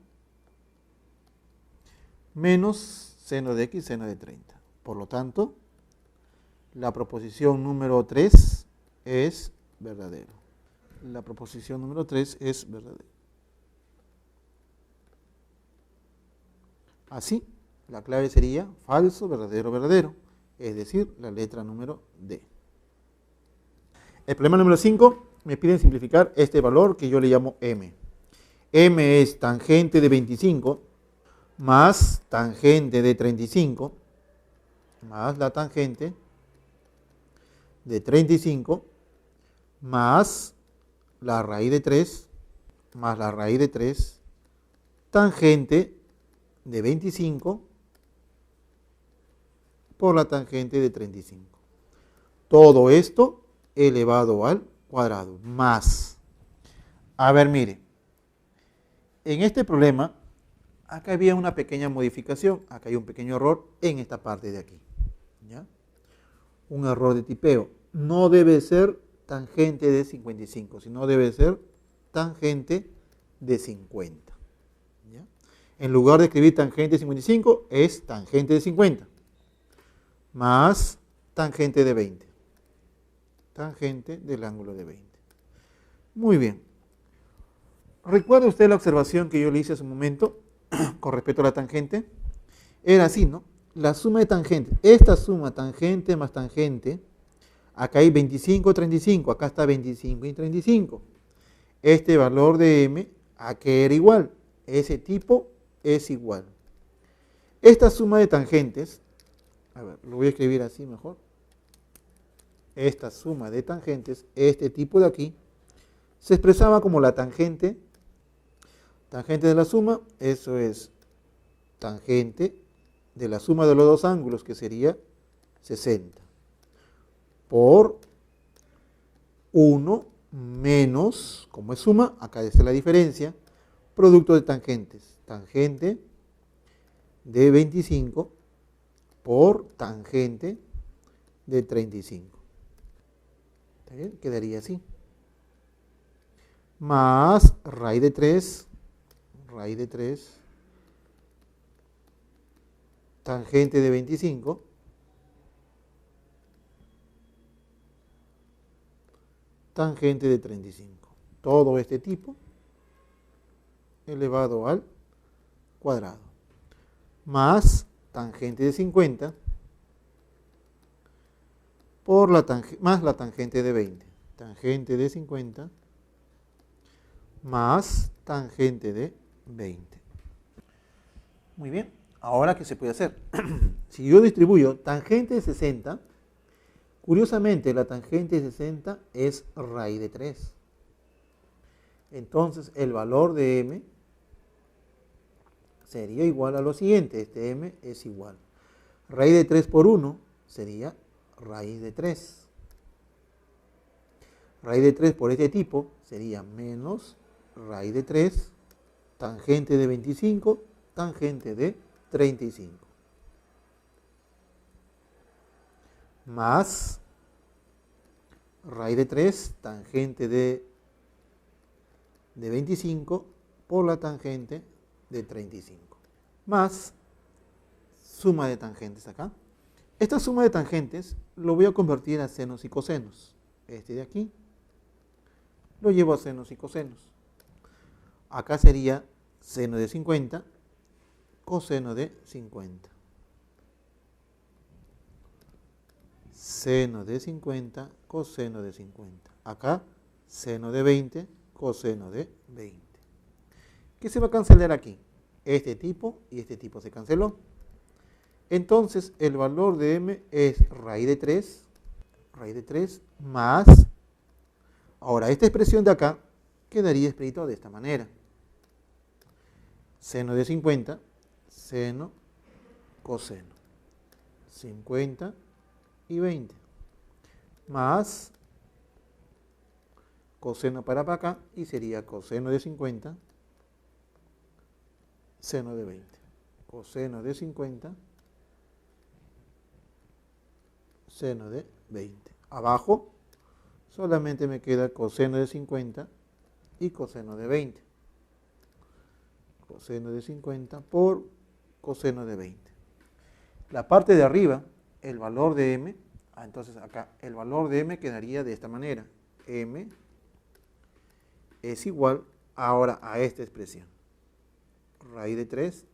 menos seno de x, seno de 30. Por lo tanto, la proposición número 3 es verdadero. La proposición número 3 es verdadera. Así, la clave sería falso, verdadero, verdadero, es decir, la letra número D. El problema número 5 me piden simplificar este valor que yo le llamo m. M es tangente de 25 más tangente de 35 más la tangente de 35 más la raíz de 3 más la raíz de 3 tangente de 25 por la tangente de 35. Todo esto elevado al cuadrado, más. A ver, mire, en este problema, acá había una pequeña modificación, acá hay un pequeño error en esta parte de aquí. ¿Ya? Un error de tipeo. No debe ser tangente de 55, sino debe ser tangente de 50. ¿Ya? En lugar de escribir tangente de 55, es tangente de 50, más tangente de 20. Tangente del ángulo de 20. Muy bien. ¿Recuerda usted la observación que yo le hice hace un momento con respecto a la tangente? Era así, ¿no? La suma de tangentes, esta suma tangente más tangente, acá hay 25, 35, acá está 25 y 35. Este valor de m, ¿a qué era igual? Ese tipo es igual. Esta suma de tangentes, a ver, lo voy a escribir así mejor. Esta suma de tangentes, este tipo de aquí, se expresaba como la tangente de la suma, eso es tangente de la suma de los dos ángulos, que sería 60, por 1 menos, como es suma, acá está la diferencia, producto de tangentes, tangente de 25 por tangente de 35. ¿Está bien? Quedaría así. Más raíz de 3, tangente de 25, tangente de 35. Todo este tipo elevado al cuadrado. Más tangente de 50 por más la tangente de 20. Tangente de 50 más tangente de 20. Muy bien. Ahora, ¿qué se puede hacer? Si yo distribuyo tangente de 60, curiosamente la tangente de 60 es raíz de 3. Entonces el valor de m sería igual a lo siguiente. Este m es igual. Raíz de 3 por 1 sería raíz de 3. Raíz de 3 por este tipo sería menos raíz de 3, tangente de 25, tangente de 35. Más raíz de 3, tangente de 25 por la tangente de 35. Más suma de tangentes acá. Esta suma de tangentes lo voy a convertir a senos y cosenos. Este de aquí lo llevo a senos y cosenos. Acá sería seno de 50, coseno de 50. Seno de 50, coseno de 50. Acá, seno de 20, coseno de 20. ¿Qué se va a cancelar aquí? Este tipo y este tipo se canceló. Entonces, el valor de m es raíz de 3 más, ahora esta expresión de acá quedaría escrito de esta manera. Seno de 50, seno, coseno. 50 y 20. Más coseno para acá y sería coseno de 50, seno de 20. Coseno de 50, seno de 20. Abajo solamente me queda coseno de 50 y coseno de 20. Coseno de 50 por coseno de 20. La parte de arriba, el valor de m, entonces acá el valor de m quedaría de esta manera. M es igual ahora a esta expresión. Raíz de 3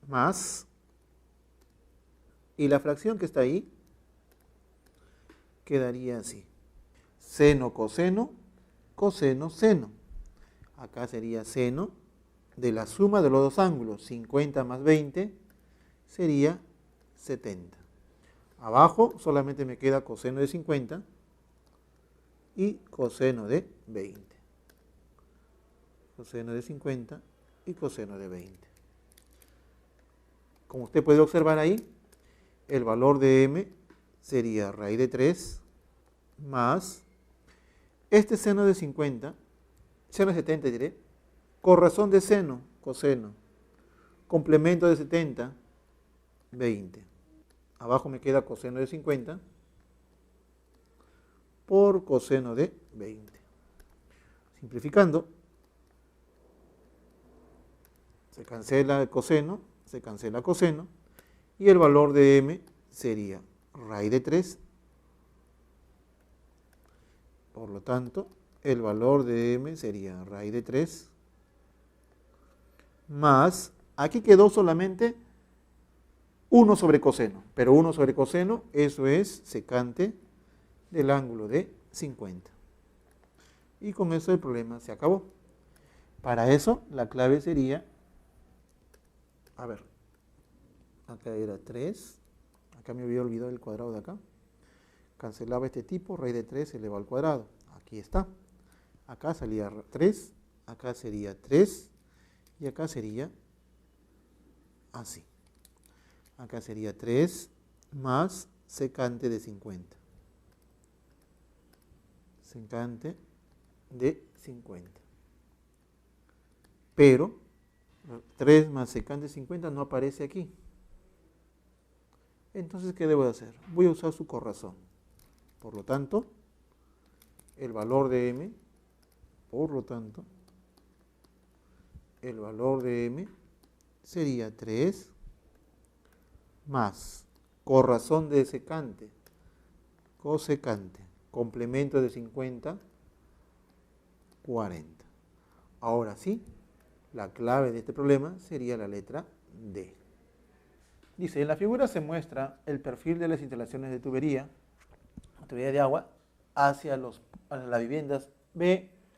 más, y la fracción que está ahí quedaría así. Seno, coseno, coseno, seno. Acá sería seno de la suma de los dos ángulos, 50 más 20, sería 70. Abajo solamente me queda coseno de 50 y coseno de 20. Coseno de 50 y coseno de 20. Como usted puede observar ahí, el valor de m sería raíz de 3 más este seno de 50, seno de 70 diré, con razón de seno, coseno, complemento de 70, 20. Abajo me queda coseno de 50 por coseno de 20. Simplificando, se cancela el coseno, se cancela coseno, y el valor de m sería raíz de 3. Por lo tanto, el valor de m sería raíz de 3 más, aquí quedó solamente 1 sobre coseno, pero 1 sobre coseno, eso es secante del ángulo de 50. Y con eso el problema se acabó. Para eso, la clave sería, a ver, acá era 3, acá me había olvidado el cuadrado de acá, cancelaba este tipo, raíz de 3 elevado al cuadrado, aquí está, acá salía 3, acá sería 3, y acá sería así, acá sería 3 más secante de 50, secante de 50, pero 3 más secante de 50 no aparece aquí. Entonces, ¿qué debo de hacer? Voy a usar su corrazón. Por lo tanto, el valor de m, el valor de m sería 3 más corrazón de secante, cosecante, complemento de 50, 40. Ahora sí, la clave de este problema sería la letra D. Dice, en la figura se muestra el perfil de las instalaciones de tubería de agua hacia las viviendas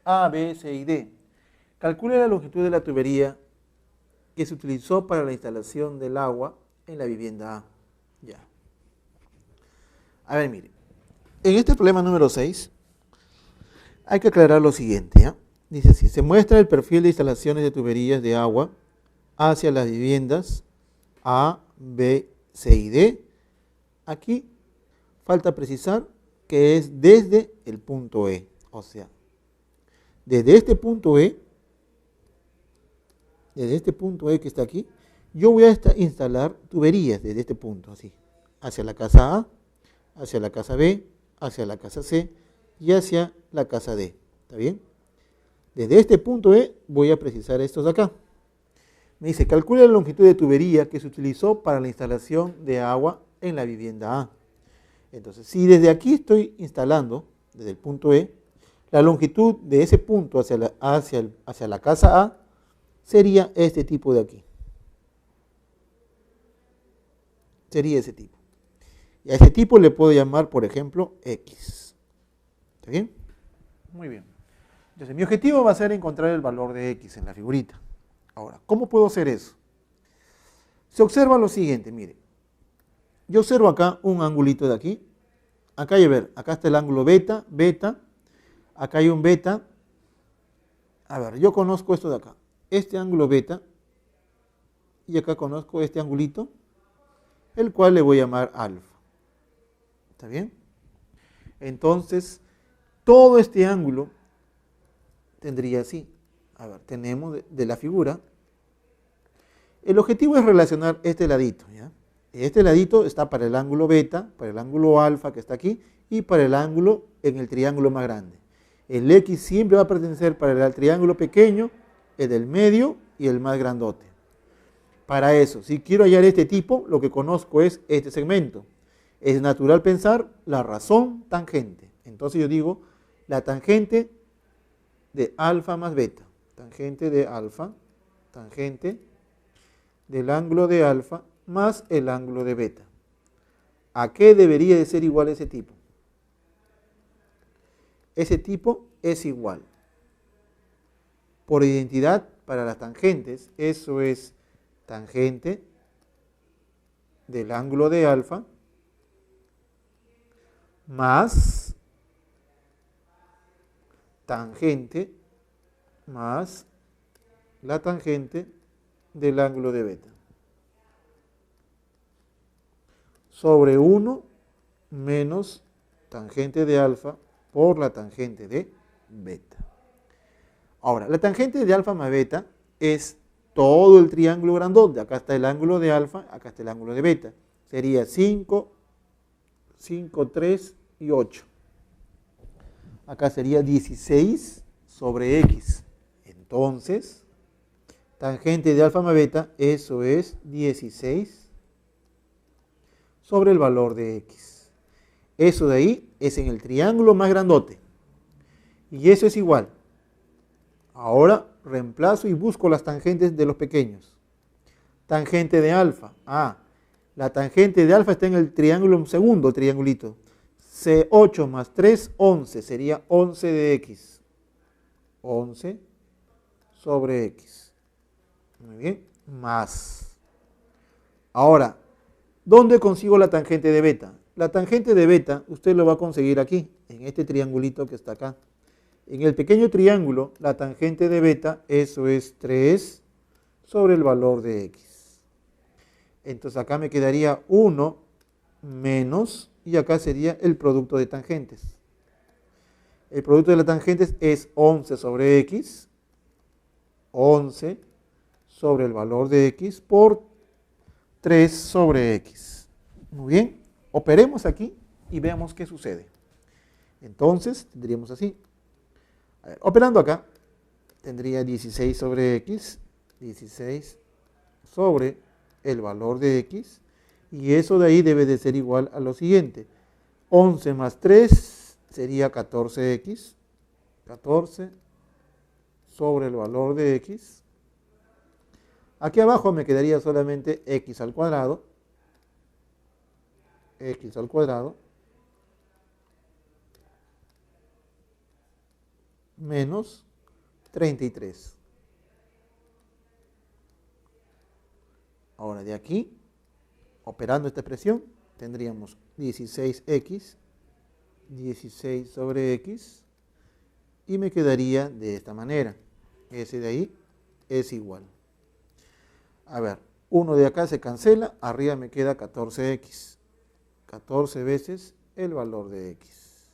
A, B, C y D. Calcule la longitud de la tubería que se utilizó para la instalación del agua en la vivienda A. Ya. A ver, mire. En este problema número 6 hay que aclarar lo siguiente, ¿ya? Dice así, se muestra el perfil de instalaciones de tuberías de agua hacia las viviendas A, B, C y D. Aquí falta precisar que es desde el punto E, o sea, desde este punto E que está aquí, yo voy a instalar tuberías desde este punto, así, hacia la casa A, hacia la casa B, hacia la casa C y hacia la casa D, ¿está bien? Desde este punto E voy a precisar estos de acá. Me dice, calcula la longitud de tubería que se utilizó para la instalación de agua en la vivienda A. Entonces, si desde aquí estoy instalando, desde el punto E, la longitud de ese punto hacia la casa A sería este tipo de aquí. Sería ese tipo. Y a ese tipo le puedo llamar, por ejemplo, X. ¿Está bien? Muy bien. Entonces, mi objetivo va a ser encontrar el valor de X en la figurita. Ahora, ¿cómo puedo hacer eso? Se observa lo siguiente, mire. Yo observo acá un angulito de aquí. Acá hay, a ver, acá está el ángulo beta, beta. Acá hay un beta. A ver, yo conozco esto de acá. Este ángulo beta. Y acá conozco este angulito, el cual le voy a llamar alfa. ¿Está bien? Entonces, todo este ángulo tendría así. A ver, tenemos de la figura. El objetivo es relacionar este ladito, ¿ya? Este ladito está para el ángulo beta, para el ángulo alfa que está aquí, y para el ángulo en el triángulo más grande. El X siempre va a pertenecer para el triángulo pequeño, el del medio y el más grandote. Para eso, si quiero hallar este tipo, lo que conozco es este segmento. Es natural pensar la razón tangente. Entonces yo digo la tangente de alfa más beta. Tangente de alfa, tangente del ángulo de alfa más el ángulo de beta. ¿A qué debería de ser igual ese tipo? Ese tipo es igual. Por identidad para las tangentes, eso es tangente del ángulo de alfa más tangente más la tangente del ángulo de beta. Sobre 1 menos tangente de alfa por la tangente de beta. Ahora, la tangente de alfa más beta es todo el triángulo grandote. Acá está el ángulo de alfa, acá está el ángulo de beta. Sería 5, 5, 3 y 8. Acá sería 16 sobre x. Entonces, tangente de alfa más beta, eso es 16 sobre el valor de x. Eso de ahí es en el triángulo más grandote. Y eso es igual. Ahora reemplazo y busco las tangentes de los pequeños. Tangente de alfa. La tangente de alfa está en el triángulo segundo, triangulito. C8 más 3, 11. Sería 11 de x. 11 sobre x. Muy bien. Más. Ahora, ¿dónde consigo la tangente de beta? La tangente de beta usted lo va a conseguir aquí, en este triangulito que está acá. En el pequeño triángulo, la tangente de beta, eso es 3 sobre el valor de x. Entonces acá me quedaría 1 menos, y acá sería el producto de tangentes. El producto de las tangentes es 11 sobre x, 11 sobre el valor de x por 3 sobre x. Muy bien, operemos aquí y veamos qué sucede. Entonces tendríamos así. A ver, operando acá, tendría 16 sobre x, 16 sobre el valor de x, y eso de ahí debe de ser igual a lo siguiente. 11 más 3 sería 14x, 14 sobre el valor de x. Aquí abajo me quedaría solamente x al cuadrado, menos 33. Ahora de aquí, operando esta expresión, tendríamos 16x, 16 sobre x, y me quedaría de esta manera. Ese de ahí es igual. A ver, 1 de acá se cancela, arriba me queda 14x. 14 veces el valor de x.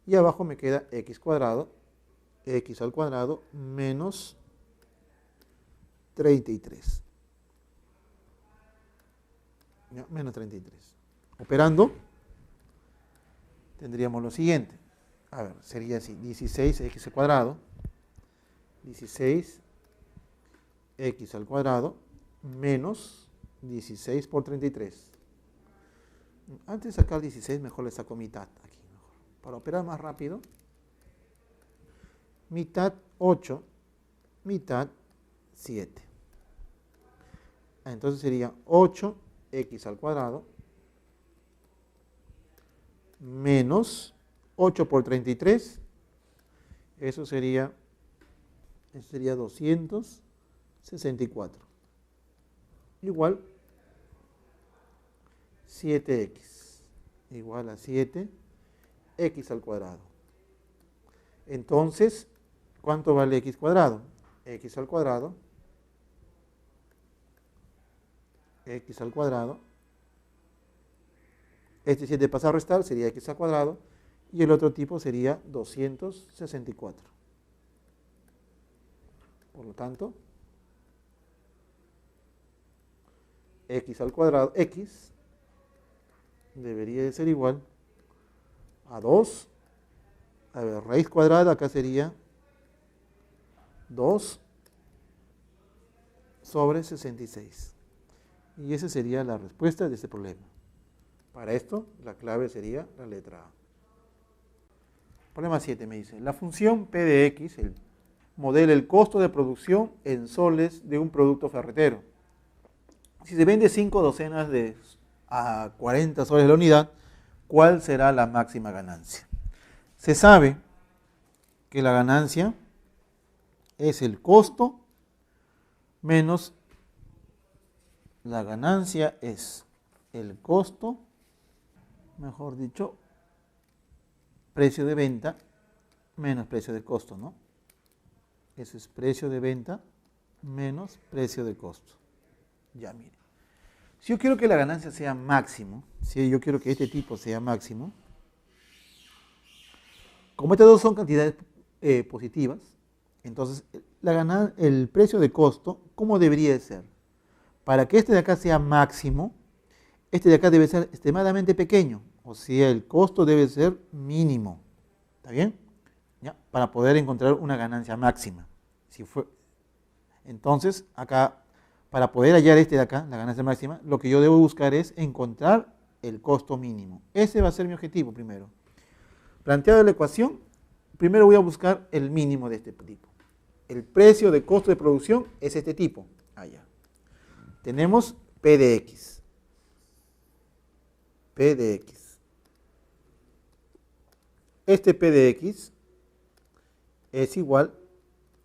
Y abajo me queda x cuadrado, x al cuadrado menos 33. Ya, menos 33. Operando, tendríamos lo siguiente. A ver, sería así, 16x al cuadrado, 16x al cuadrado menos 16 por 33. Antes de sacar 16, mejor le saco mitad aquí. Mejor. Para operar más rápido, mitad 8, mitad 7. Entonces sería 8x al cuadrado menos 8 por 33. Eso sería 264. Igual 7x. Igual a 7x al cuadrado. Entonces, ¿cuánto vale x cuadrado? X al cuadrado. X al cuadrado. Este 7 pasa a restar, sería x al cuadrado. Y el otro tipo sería 264. Por lo tanto, x al cuadrado, x debería de ser igual a 2, a ver, raíz cuadrada acá sería 2 sobre 66. Y esa sería la respuesta de este problema. Para esto, la clave sería la letra A. Problema 7 me dice, la función P de X modela el costo de producción en soles de un producto ferretero. Si se vende 5 docenas a 40 soles la unidad, ¿cuál será la máxima ganancia? Se sabe que la ganancia es el costo menos la ganancia es el costo, mejor dicho, precio de venta menos precio de costo, ¿no? Ese es precio de venta menos precio de costo. Ya, mire. Si yo quiero que la ganancia sea máximo, si yo quiero que este tipo sea máximo, como estas dos son cantidades positivas, entonces el precio de costo, ¿cómo debería de ser? Para que este de acá sea máximo, este de acá debe ser extremadamente pequeño, o sea, el costo debe ser mínimo. ¿Está bien? ¿Ya? Para poder encontrar una ganancia máxima. Entonces, acá, para poder hallar este de acá, la ganancia máxima, lo que yo debo buscar es encontrar el costo mínimo. Ese va a ser mi objetivo primero. Planteada la ecuación, primero voy a buscar el mínimo de este tipo. El precio de costo de producción es este tipo. Allá. Tenemos P de X. P de X. Este P de X es igual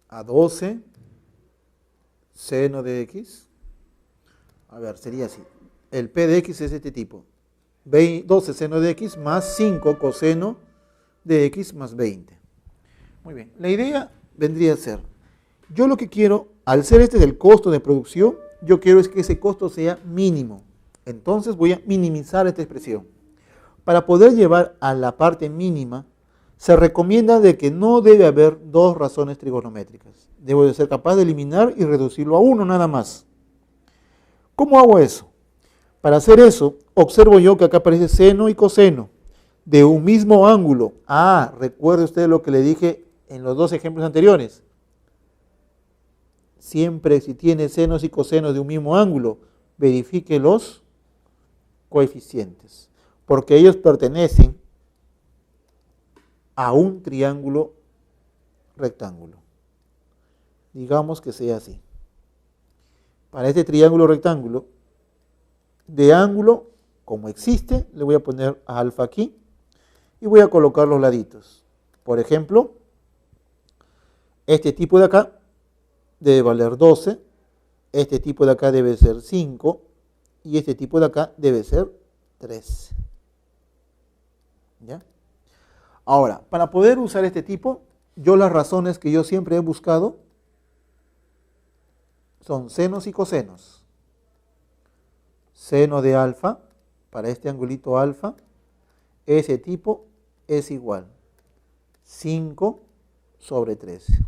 a 12 seno de X. A ver, sería así. El P de X es este tipo. 12 seno de X más 5 coseno de X más 20. Muy bien. La idea vendría a ser, yo lo que quiero, al ser este del costo de producción, yo quiero es que ese costo sea mínimo. Entonces voy a minimizar esta expresión. Para poder llevar a la parte mínima, se recomienda de que no debe haber dos razones trigonométricas. Debo de ser capaz de eliminar y reducirlo a uno nada más. ¿Cómo hago eso? Para hacer eso, observo yo que acá aparece seno y coseno de un mismo ángulo. Ah, recuerde usted lo que le dije en los dos ejemplos anteriores. Siempre si tiene senos y cosenos de un mismo ángulo, verifique los coeficientes, porque ellos pertenecen a un triángulo rectángulo. Digamos que sea así. Para este triángulo rectángulo, de ángulo, como existe, le voy a poner alfa aquí y voy a colocar los laditos. Por ejemplo, este tipo de acá debe valer 12, este tipo de acá debe ser 5 y este tipo de acá debe ser 13. ¿Ya? Ahora, para poder usar este tipo, yo las razones que yo siempre he buscado son senos y cosenos. Seno de alfa, para este angulito alfa, ese tipo es igual 5 sobre 13.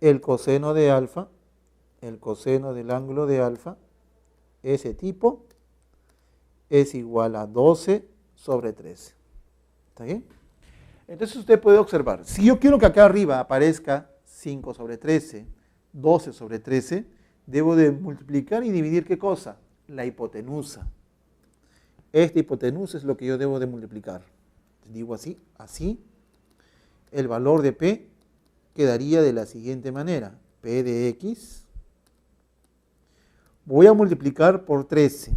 El coseno de alfa, el coseno del ángulo de alfa, ese tipo es igual a 12 sobre 13. ¿Está bien? Entonces usted puede observar, si yo quiero que acá arriba aparezca 5 sobre 13, 12 sobre 13, debo de multiplicar y dividir ¿qué cosa? La hipotenusa. Esta hipotenusa es lo que yo debo de multiplicar. Digo así, el valor de P quedaría de la siguiente manera. P de X, voy a multiplicar por 13.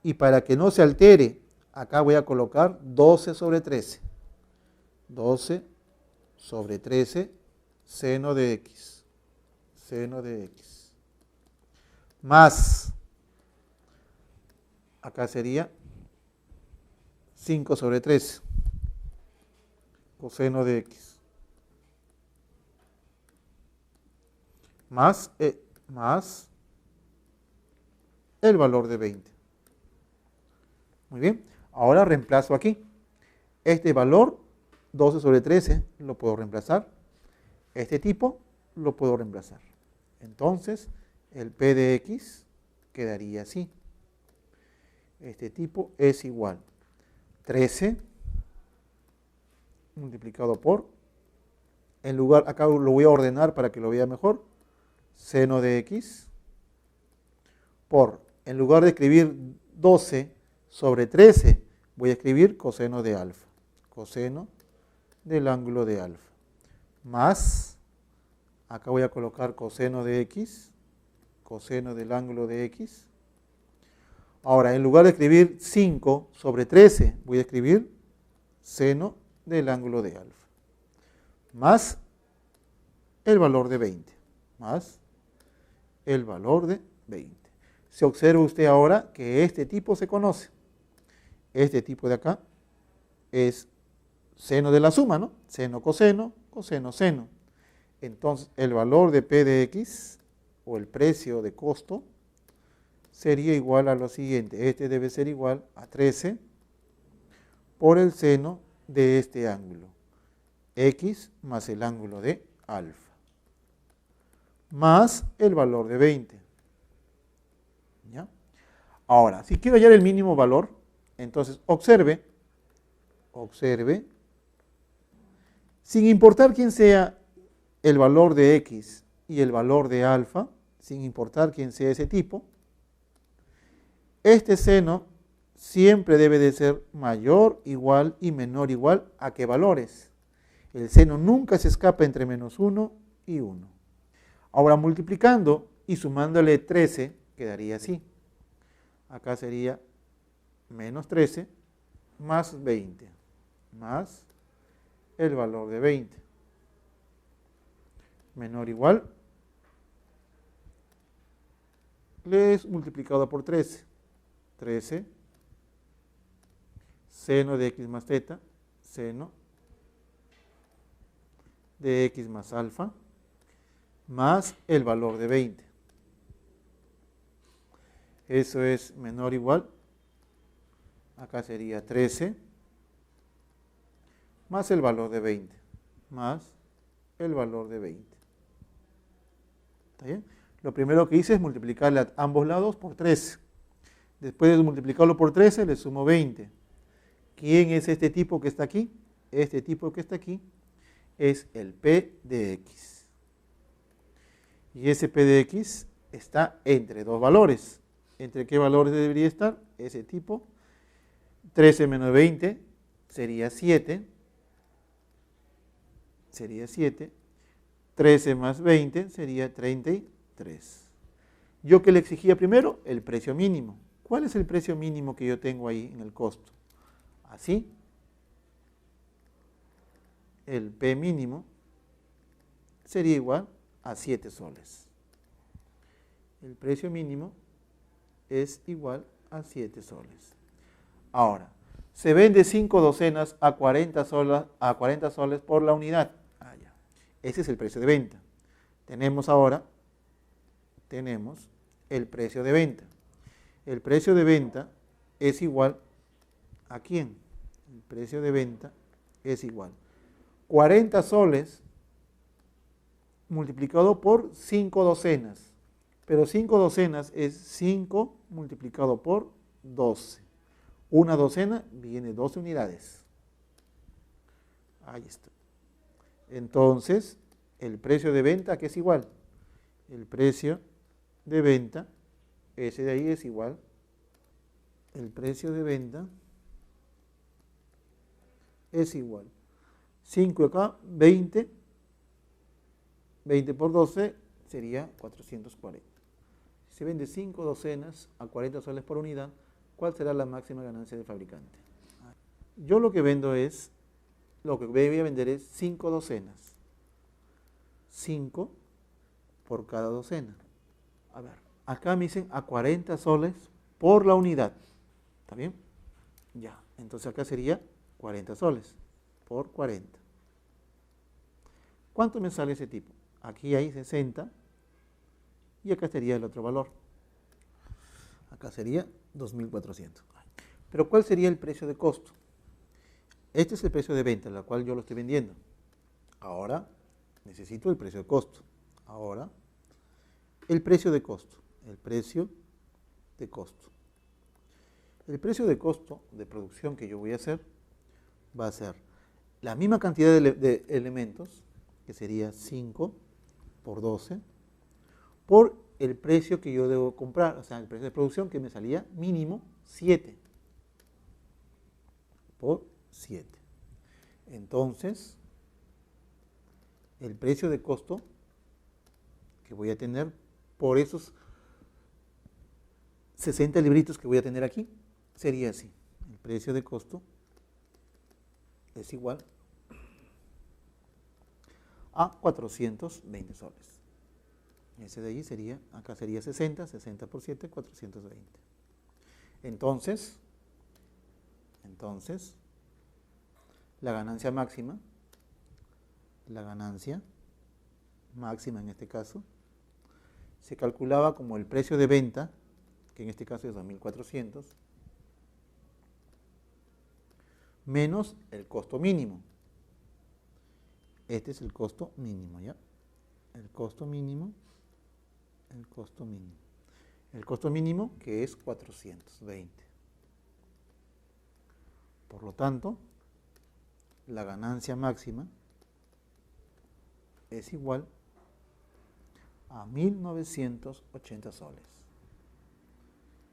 Y para que no se altere, acá voy a colocar 12 sobre 13. 12 sobre 13, seno de X. Seno de X. Más, acá sería 5 sobre 13. Coseno de X. Más el valor de 20. Muy bien. Ahora reemplazo aquí. Este valor, 12 sobre 13, lo puedo reemplazar. Este tipo lo puedo reemplazar. Entonces, el P de X quedaría así. Este tipo es igual 13 multiplicado por, en lugar, acá lo voy a ordenar para que lo vea mejor, seno de X por, en lugar de escribir 12 sobre 13, voy a escribir coseno de alfa, coseno del ángulo de alfa, más, acá voy a colocar coseno de X, coseno del ángulo de X. Ahora, en lugar de escribir 5 sobre 13, voy a escribir seno del ángulo de alfa, más el valor de 20, más el valor de 20. Se observa usted ahora que este tipo se conoce. Este tipo de acá es seno de la suma, ¿no? Seno, coseno, coseno, seno. Entonces, el valor de P de X, o el precio de costo, sería igual a lo siguiente. Este debe ser igual a 13 por el seno de este ángulo, X más el ángulo de alfa, más el valor de 20. ¿Ya? Ahora, si quiero hallar el mínimo valor, entonces observe, sin importar quién sea el valor de X y el valor de alfa, sin importar quién sea ese tipo, este seno siempre debe de ser mayor, igual y menor igual a qué valores. El seno nunca se escapa entre menos 1 y 1. Ahora multiplicando y sumándole 13, quedaría así. Acá sería menos 13 más 20, más el valor de 20. Menor o igual, le es multiplicado por 13. 13, seno de X más teta, seno de X más alfa, más el valor de 20. Eso es menor o igual, acá sería 13, más el valor de 20, más el valor de 20. ¿Está bien? Lo primero que hice es multiplicarle a ambos lados por 13. Después de multiplicarlo por 13, le sumo 20. ¿Quién es este tipo que está aquí? Este tipo que está aquí es el P de X. Y ese P de X está entre dos valores. ¿Entre qué valores debería estar? Ese tipo. 13 menos 20 sería 7. Sería 7. 13 más 20 sería 33. ¿Yo qué le exigía primero? El precio mínimo. ¿Cuál es el precio mínimo que yo tengo ahí en el costo? Así, el P mínimo sería igual a 7 soles. El precio mínimo es igual a 7 soles. Ahora, se vende 5 docenas a 40 soles por la unidad. Ya. Ese es el precio de venta. Tenemos ahora, el precio de venta. El precio de venta es igual a ¿quién? El precio de venta es igual 40 soles multiplicado por 5 docenas. Pero 5 docenas es 5 multiplicado por 12. Una docena viene 12 unidades. Ahí está. Entonces, el precio de venta, ¿qué es igual? El precio de venta, ese de ahí es igual, el precio de venta es igual, 5 acá, 20, 20 por 12 sería 440. Si se vende 5 docenas a 40 soles por unidad, ¿cuál será la máxima ganancia del fabricante? Yo lo que vendo es, lo que voy a vender es 5 docenas. 5 por cada docena. A ver, acá me dicen a 40 soles por la unidad. ¿Está bien? Ya, entonces acá sería 40 soles por 40. ¿Cuánto me sale ese tipo? Aquí hay 60 y acá sería el otro valor. Acá sería 2.400. Pero ¿cuál sería el precio de costo? Este es el precio de venta, la cual yo lo estoy vendiendo. Ahora necesito el precio de costo. Ahora el precio de costo. El precio de costo. El precio de costo de producción que yo voy a hacer va a ser la misma cantidad de elementos, que sería 5 por 12, por el precio que yo debo comprar, o sea, el precio de producción que me salía mínimo 7 por 7. Entonces, el precio de costo que voy a tener por esos 60 libritos que voy a tener aquí sería así. El precio de costo es igual a 420 soles. Ese de allí sería, acá sería 60, 60 por 7, 420. Entonces, la ganancia máxima en este caso, se calculaba como el precio de venta, que en este caso es 2.400, menos el costo mínimo. Este es el costo mínimo, ¿ya? El costo mínimo que es 420. Por lo tanto, la ganancia máxima es igual a 1.980 soles.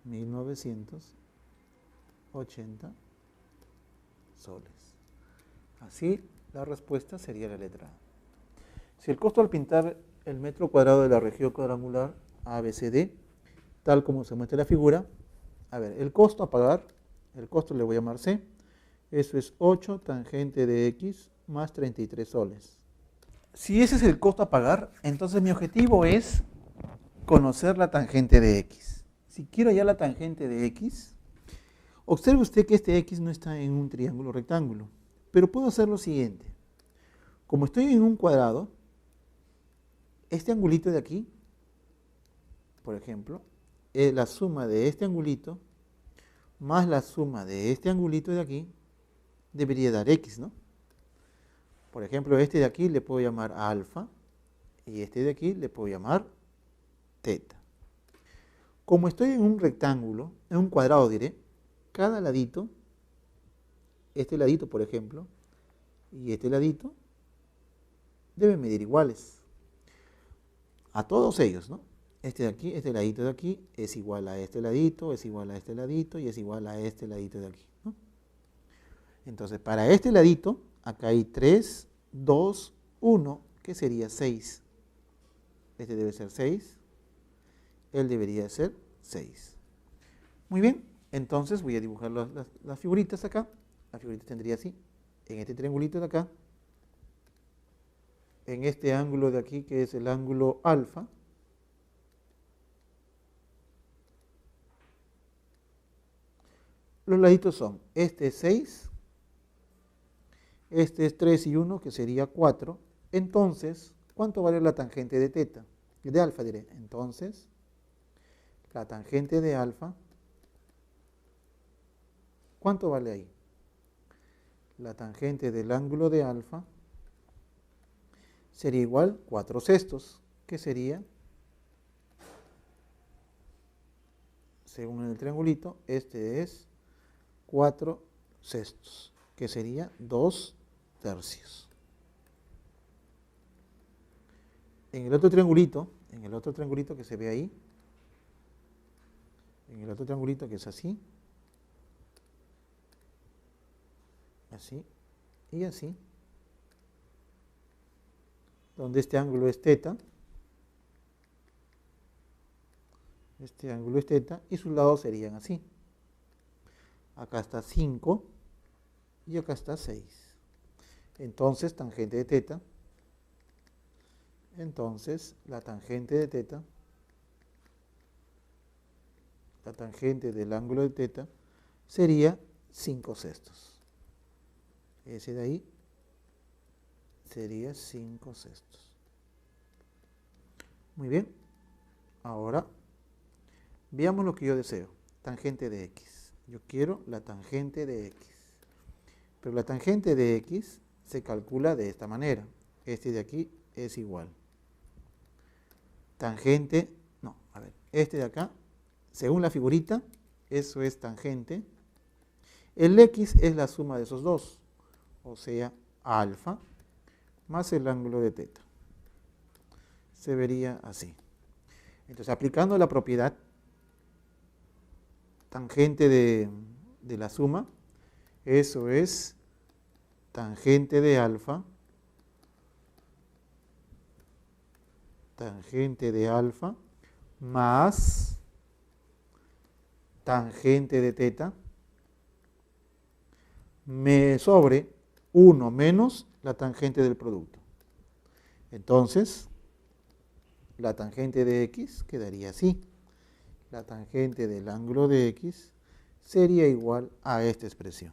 1.980 soles. Así, la respuesta sería la letra A. Si el costo al pintar el metro cuadrado de la región cuadrangular ABCD, tal como se muestra en la figura, a ver, el costo a pagar, el costo le voy a llamar C, eso es 8 tangente de X más 33 soles. Si ese es el costo a pagar, entonces mi objetivo es conocer la tangente de X. Si quiero hallar la tangente de X, observe usted que este X no está en un triángulo rectángulo, pero puedo hacer lo siguiente. Como estoy en un cuadrado, este angulito de aquí, por ejemplo, es la suma de este angulito más la suma de este angulito de aquí, debería dar X, ¿no? Por ejemplo, este de aquí le puedo llamar alfa y este de aquí le puedo llamar teta. Como estoy en un rectángulo, en un cuadrado diré, cada ladito, este ladito por ejemplo, y este ladito, deben medir iguales. A todos ellos, ¿no? Este de aquí, este ladito de aquí, es igual a este ladito, es igual a este ladito y es igual a este ladito de aquí, ¿no? Entonces, para este ladito, acá hay 3, 2, 1, que sería 6. Este debe ser 6. Él debería ser 6. Muy bien, entonces voy a dibujar las figuritas acá. La figurita tendría así. En este triangulito de acá, en este ángulo de aquí, que es el ángulo alfa, los laditos son, este es 6, este es 3 y 1, que sería 4. Entonces, ¿cuánto vale la tangente de teta? De alfa diré. Entonces, la tangente de alfa, ¿cuánto vale ahí? La tangente del ángulo de alfa sería igual 4/6, que sería, según el triangulito, este es 4/6, que sería 2/3. En el otro triangulito que se ve ahí, en el otro triangulito que es así, así y así, donde este ángulo es teta, y sus lados serían así. Acá está 5 y acá está 6. Entonces, tangente de teta, la tangente del ángulo de teta sería 5/6. Ese de ahí sería 5/6. Muy bien. Ahora, veamos lo que yo deseo. Tangente de X. Yo quiero la tangente de X. Pero la tangente de X se calcula de esta manera. Este de aquí es igual. Tangente este de acá, según la figurita, eso es tangente. El x es la suma de esos dos, o sea, alfa más el ángulo de teta. Se vería así. Entonces, aplicando la propiedad tangente de la suma, eso es tangente de alfa más tangente de teta sobre 1 menos la tangente del producto. Entonces, la tangente de x quedaría así. La tangente del ángulo de x sería igual a esta expresión.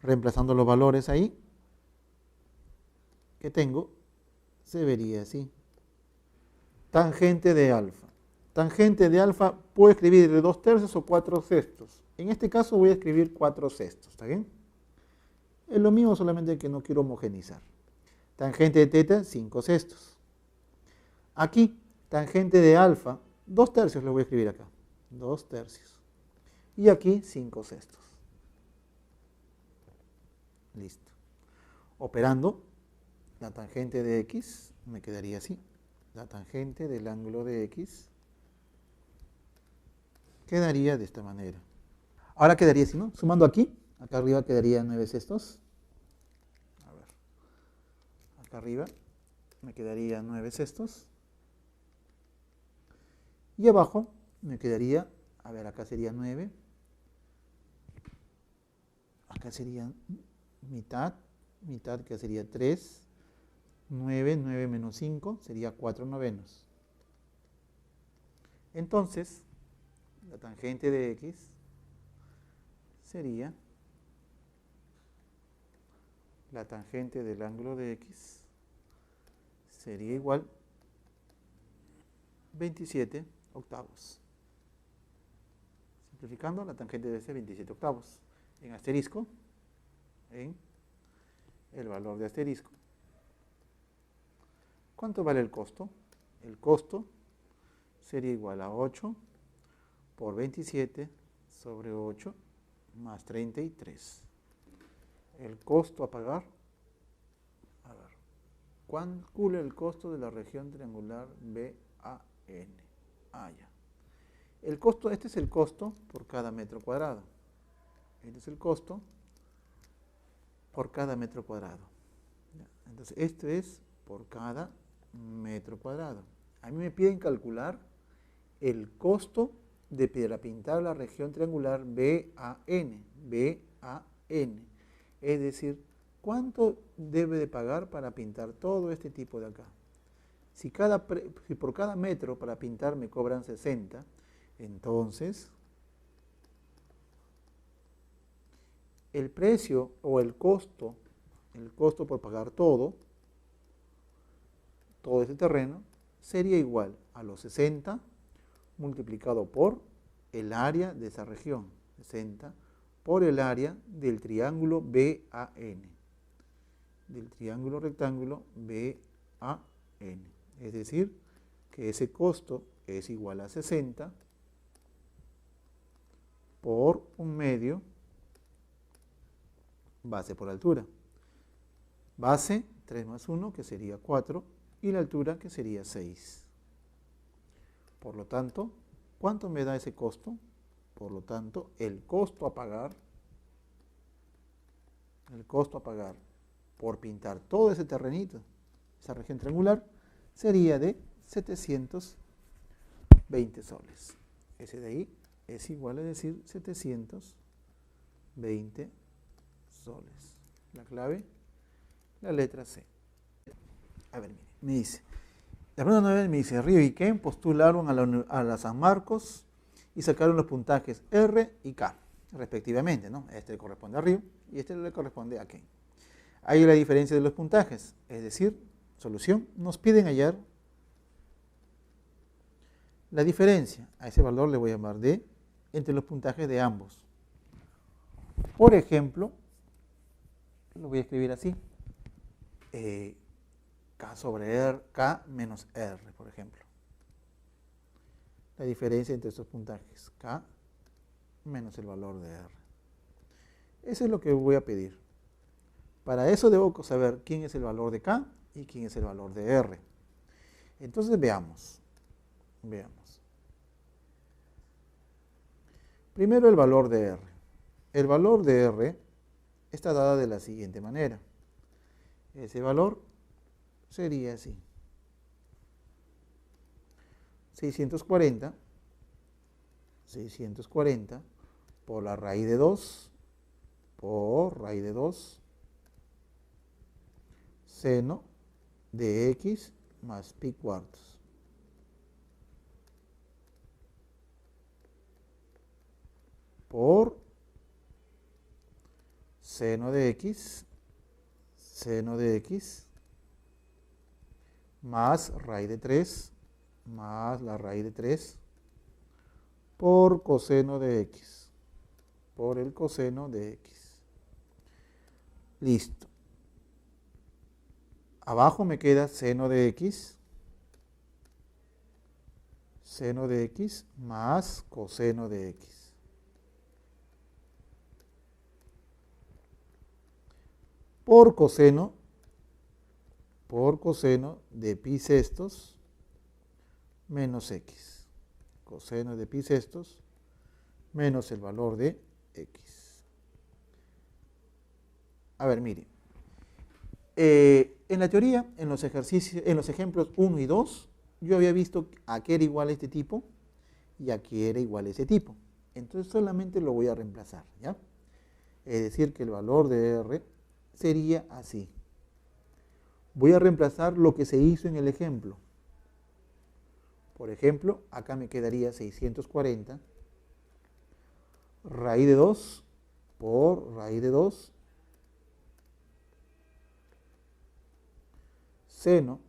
Reemplazando los valores ahí que tengo, se vería así. Tangente de alfa. Tangente de alfa puedo escribir de 2/3 o 4/6. En este caso voy a escribir 4/6, ¿está bien? Es lo mismo, solamente que no quiero homogenizar. Tangente de teta, 5/6. Aquí, tangente de alfa, 2/3 lo voy a escribir acá. 2/3. Y aquí, 5/6. Listo. Operando, la tangente de x me quedaría así. La tangente del ángulo de x quedaría de esta manera. Ahora quedaría así, ¿no? Sumando aquí, acá arriba quedaría 9/6. A ver. Acá arriba me quedaría 9/6. Y abajo me quedaría, a ver, acá sería 9. Acá sería mitad que sería 3. 9 menos 5 sería 4/9. Entonces, la tangente de x sería la tangente del ángulo de x sería igual 27/8. Simplificando, la tangente debe ser 27/8. En asterisco, en el valor de asterisco. ¿Cuánto vale el costo? El costo sería igual a 8 por 27 sobre 8 más 33. El costo a pagar, a ver, calcule el costo de la región triangular BAN. Ya. El costo, este es el costo por cada metro cuadrado. Este es el costo por cada metro cuadrado. Entonces, esto es por cada metro cuadrado. A mí me piden calcular el costo para pintar la región triangular BAN. Es decir, ¿cuánto debe de pagar para pintar todo este tipo de acá? Si por cada metro para pintar me cobran 60, entonces el precio o el costo por pagar todo este terreno, sería igual a los 60 multiplicado por el área de esa región, 60 por el área del triángulo BAN, del triángulo rectángulo BAN. Es decir, que ese costo es igual a 60 por 1/2 base por altura. Base, 3 más 1, que sería 4, y la altura, que sería 6. Por lo tanto, ¿cuánto me da ese costo? Por lo tanto, el costo a pagar por pintar todo ese terrenito, esa región triangular, sería de 720 soles. Ese de ahí es igual a decir 720 soles. La clave, la letra C. A ver, mire, me dice, la pregunta 9 me dice, Río y Ken postularon a la San Marcos y sacaron los puntajes R y K, respectivamente, ¿no? Este le corresponde a Río y este le corresponde a Ken. Hay la diferencia de los puntajes, es decir, solución, nos piden hallar la diferencia. A ese valor le voy a llamar D entre los puntajes de ambos. Por ejemplo, lo voy a escribir así. K sobre R, K menos R, por ejemplo. la diferencia entre estos puntajes, K menos el valor de R. Eso es lo que voy a pedir. Para eso debo saber quién es el valor de K y quién es el valor de R. Entonces veamos. Primero el valor de R. El valor de R está dada de la siguiente manera. Ese valor sería así. 640 por la raíz de 2 seno de x más pi cuartos. Por seno de x más raíz de 3 más la raíz de 3 por coseno de x, por el coseno de x. Listo. Abajo me queda seno de x más coseno de x. Por coseno de pi sextos menos x. Coseno de pi sextos menos el valor de x. A ver, mire. En la teoría, en los ejercicios, en los ejemplos 1 y 2, yo había visto a qué era igual este tipo y a qué era igual ese tipo. Entonces solamente lo voy a reemplazar, ¿ya? Es decir, que el valor de R sería así. Voy a reemplazar lo que se hizo en el ejemplo. Por ejemplo, acá me quedaría 640 raíz de 2 por raíz de 2 seno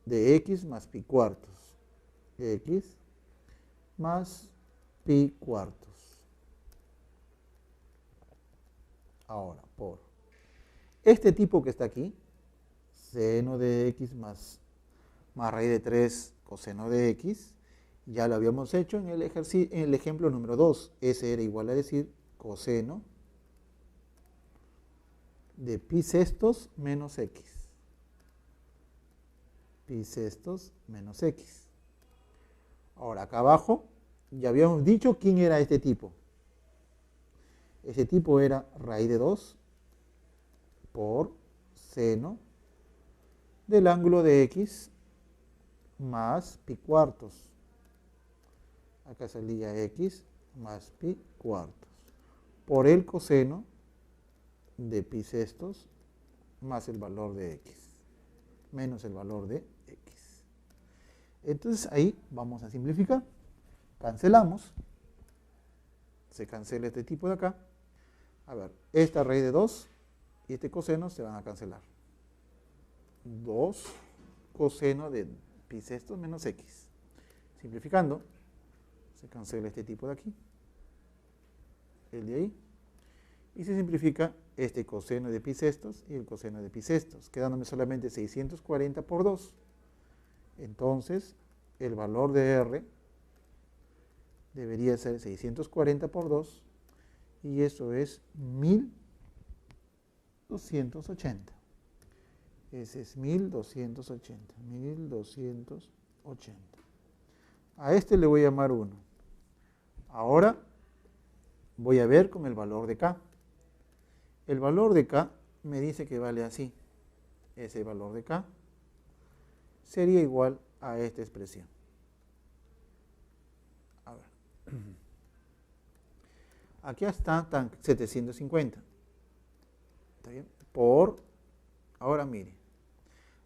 de x más pi cuartos. X más pi cuartos. Ahora, por este tipo que está aquí, seno de x más raíz de 3 coseno de x, ya lo habíamos hecho en el ejemplo número 2. Ese era igual a decir coseno de pi sextos menos x. Pi sextos menos x. Ahora, acá abajo, ya habíamos dicho quién era este tipo. Ese tipo era raíz de 2 por seno del ángulo de x más pi cuartos. Acá salía x más pi cuartos. Por el coseno de pi sextos más el valor de x. Menos el valor de x. Entonces ahí vamos a simplificar. Cancelamos. Se cancela este tipo de acá. A ver, esta raíz de 2 y este coseno se van a cancelar. 2 coseno de pi sextos menos x. Simplificando, se cancela este tipo de aquí, el de ahí, y se simplifica este coseno de pi sextos y el coseno de pi sextos, quedándome solamente 640 por 2. Entonces, el valor de R debería ser 640 por 2, y eso es 1280. Ese es 1280. A este le voy a llamar 1. Ahora voy a ver con el valor de K. El valor de K me dice que vale así. Ese valor de K sería igual a esta expresión. A ver. Aquí está 750. ¿Está bien? Ahora mire.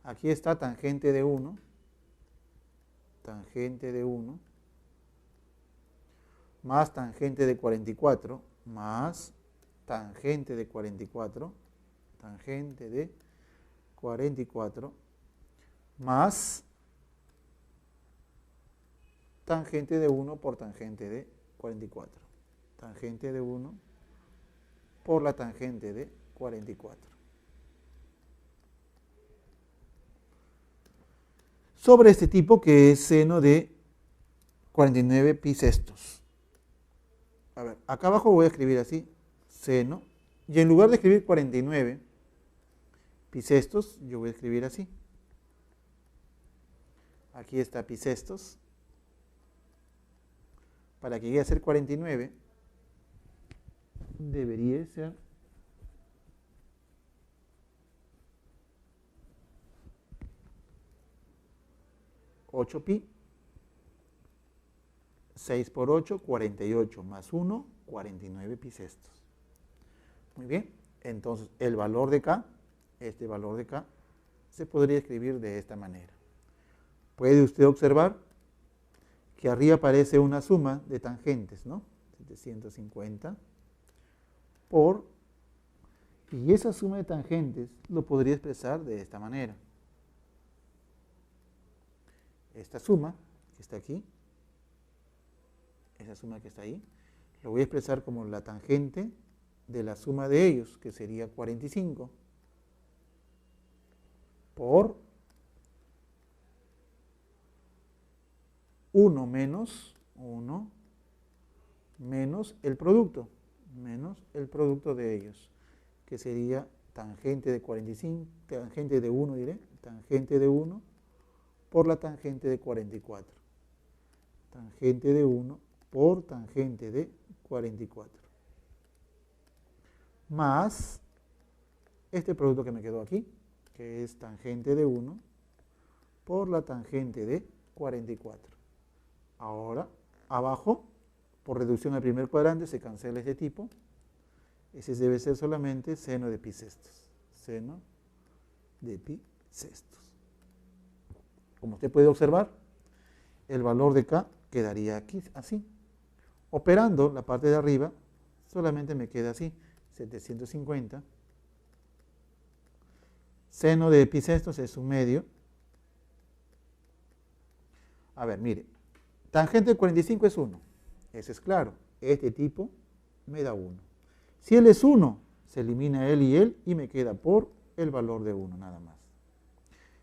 Aquí está tangente de 1. Tangente de 1. Más tangente de 44. Más tangente de 44. Tangente de 44. Más tangente de 1 por tangente de 44. Tangente de 1 por la tangente de 44. Sobre este tipo que es seno de 49 pi sextos. A ver, acá abajo voy a escribir así, seno, y en lugar de escribir 49 pi sextos, yo voy a escribir así. Aquí está pi sextos. Para que llegue a ser 49, debería ser 8 pi. 6 por 8, 48, más 1, 49 pi sextos. Muy bien, entonces el valor de K, este valor de K, se podría escribir de esta manera. Puede usted observar que arriba aparece una suma de tangentes, ¿no? 750 por, y esa suma de tangentes lo podría expresar de esta manera. Esta suma que está aquí, esa suma que está ahí, lo voy a expresar como la tangente de la suma de ellos, que sería 45, por 1 menos el producto, de ellos, que sería tangente de 45, tangente de 1 diré, tangente de 1 por la tangente de 44. Tangente de 1 por tangente de 44. Más este producto que me quedó aquí, que es tangente de 1 por la tangente de 44. Ahora, abajo, por reducción al primer cuadrante, se cancela este tipo. Ese debe ser solamente seno de pi sextos. Seno de pi sextos. Como usted puede observar, el valor de K quedaría aquí, así. Operando la parte de arriba, solamente me queda así, 750. Seno de pi sextos es 1/2. A ver, mire, tangente de 45 es 1. Eso es claro. Este tipo me da 1. Si él es 1, se elimina él y me queda por el valor de 1 nada más.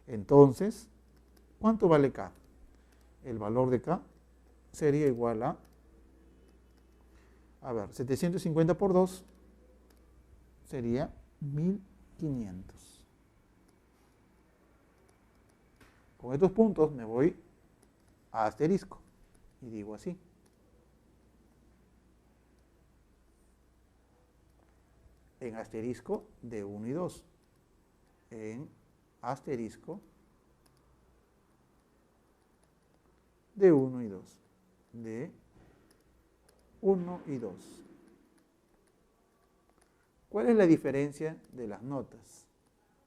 Entonces, ¿cuánto vale K? El valor de K sería igual a ver, 750 por 2 sería 1500. Con estos puntos me voy a asterisco y digo así. En asterisco de 1 y 2. En asterisco de 1 y 2. De 1 y 2. ¿Cuál es la diferencia de las notas?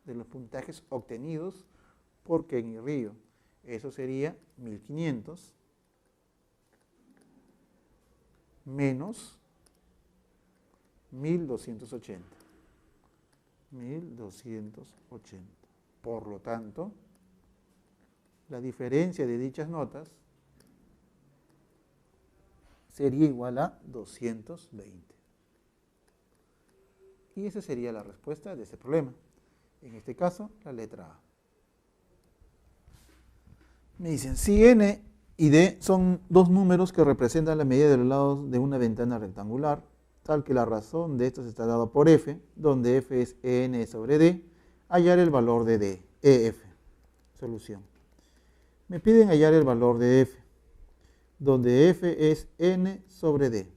De los puntajes obtenidos por Ken y Río. Eso sería 1500 menos 1280. 1280. Por lo tanto, la diferencia de dichas notas sería igual a 220. Y esa sería la respuesta de ese problema. En este caso, la letra A. Me dicen, si n y d son dos números que representan la medida de los lados de una ventana rectangular, tal que la razón de estos está dada por f, donde f es n sobre d, hallar el valor de d, ef. Solución. Me piden hallar el valor de f, donde f es n sobre d.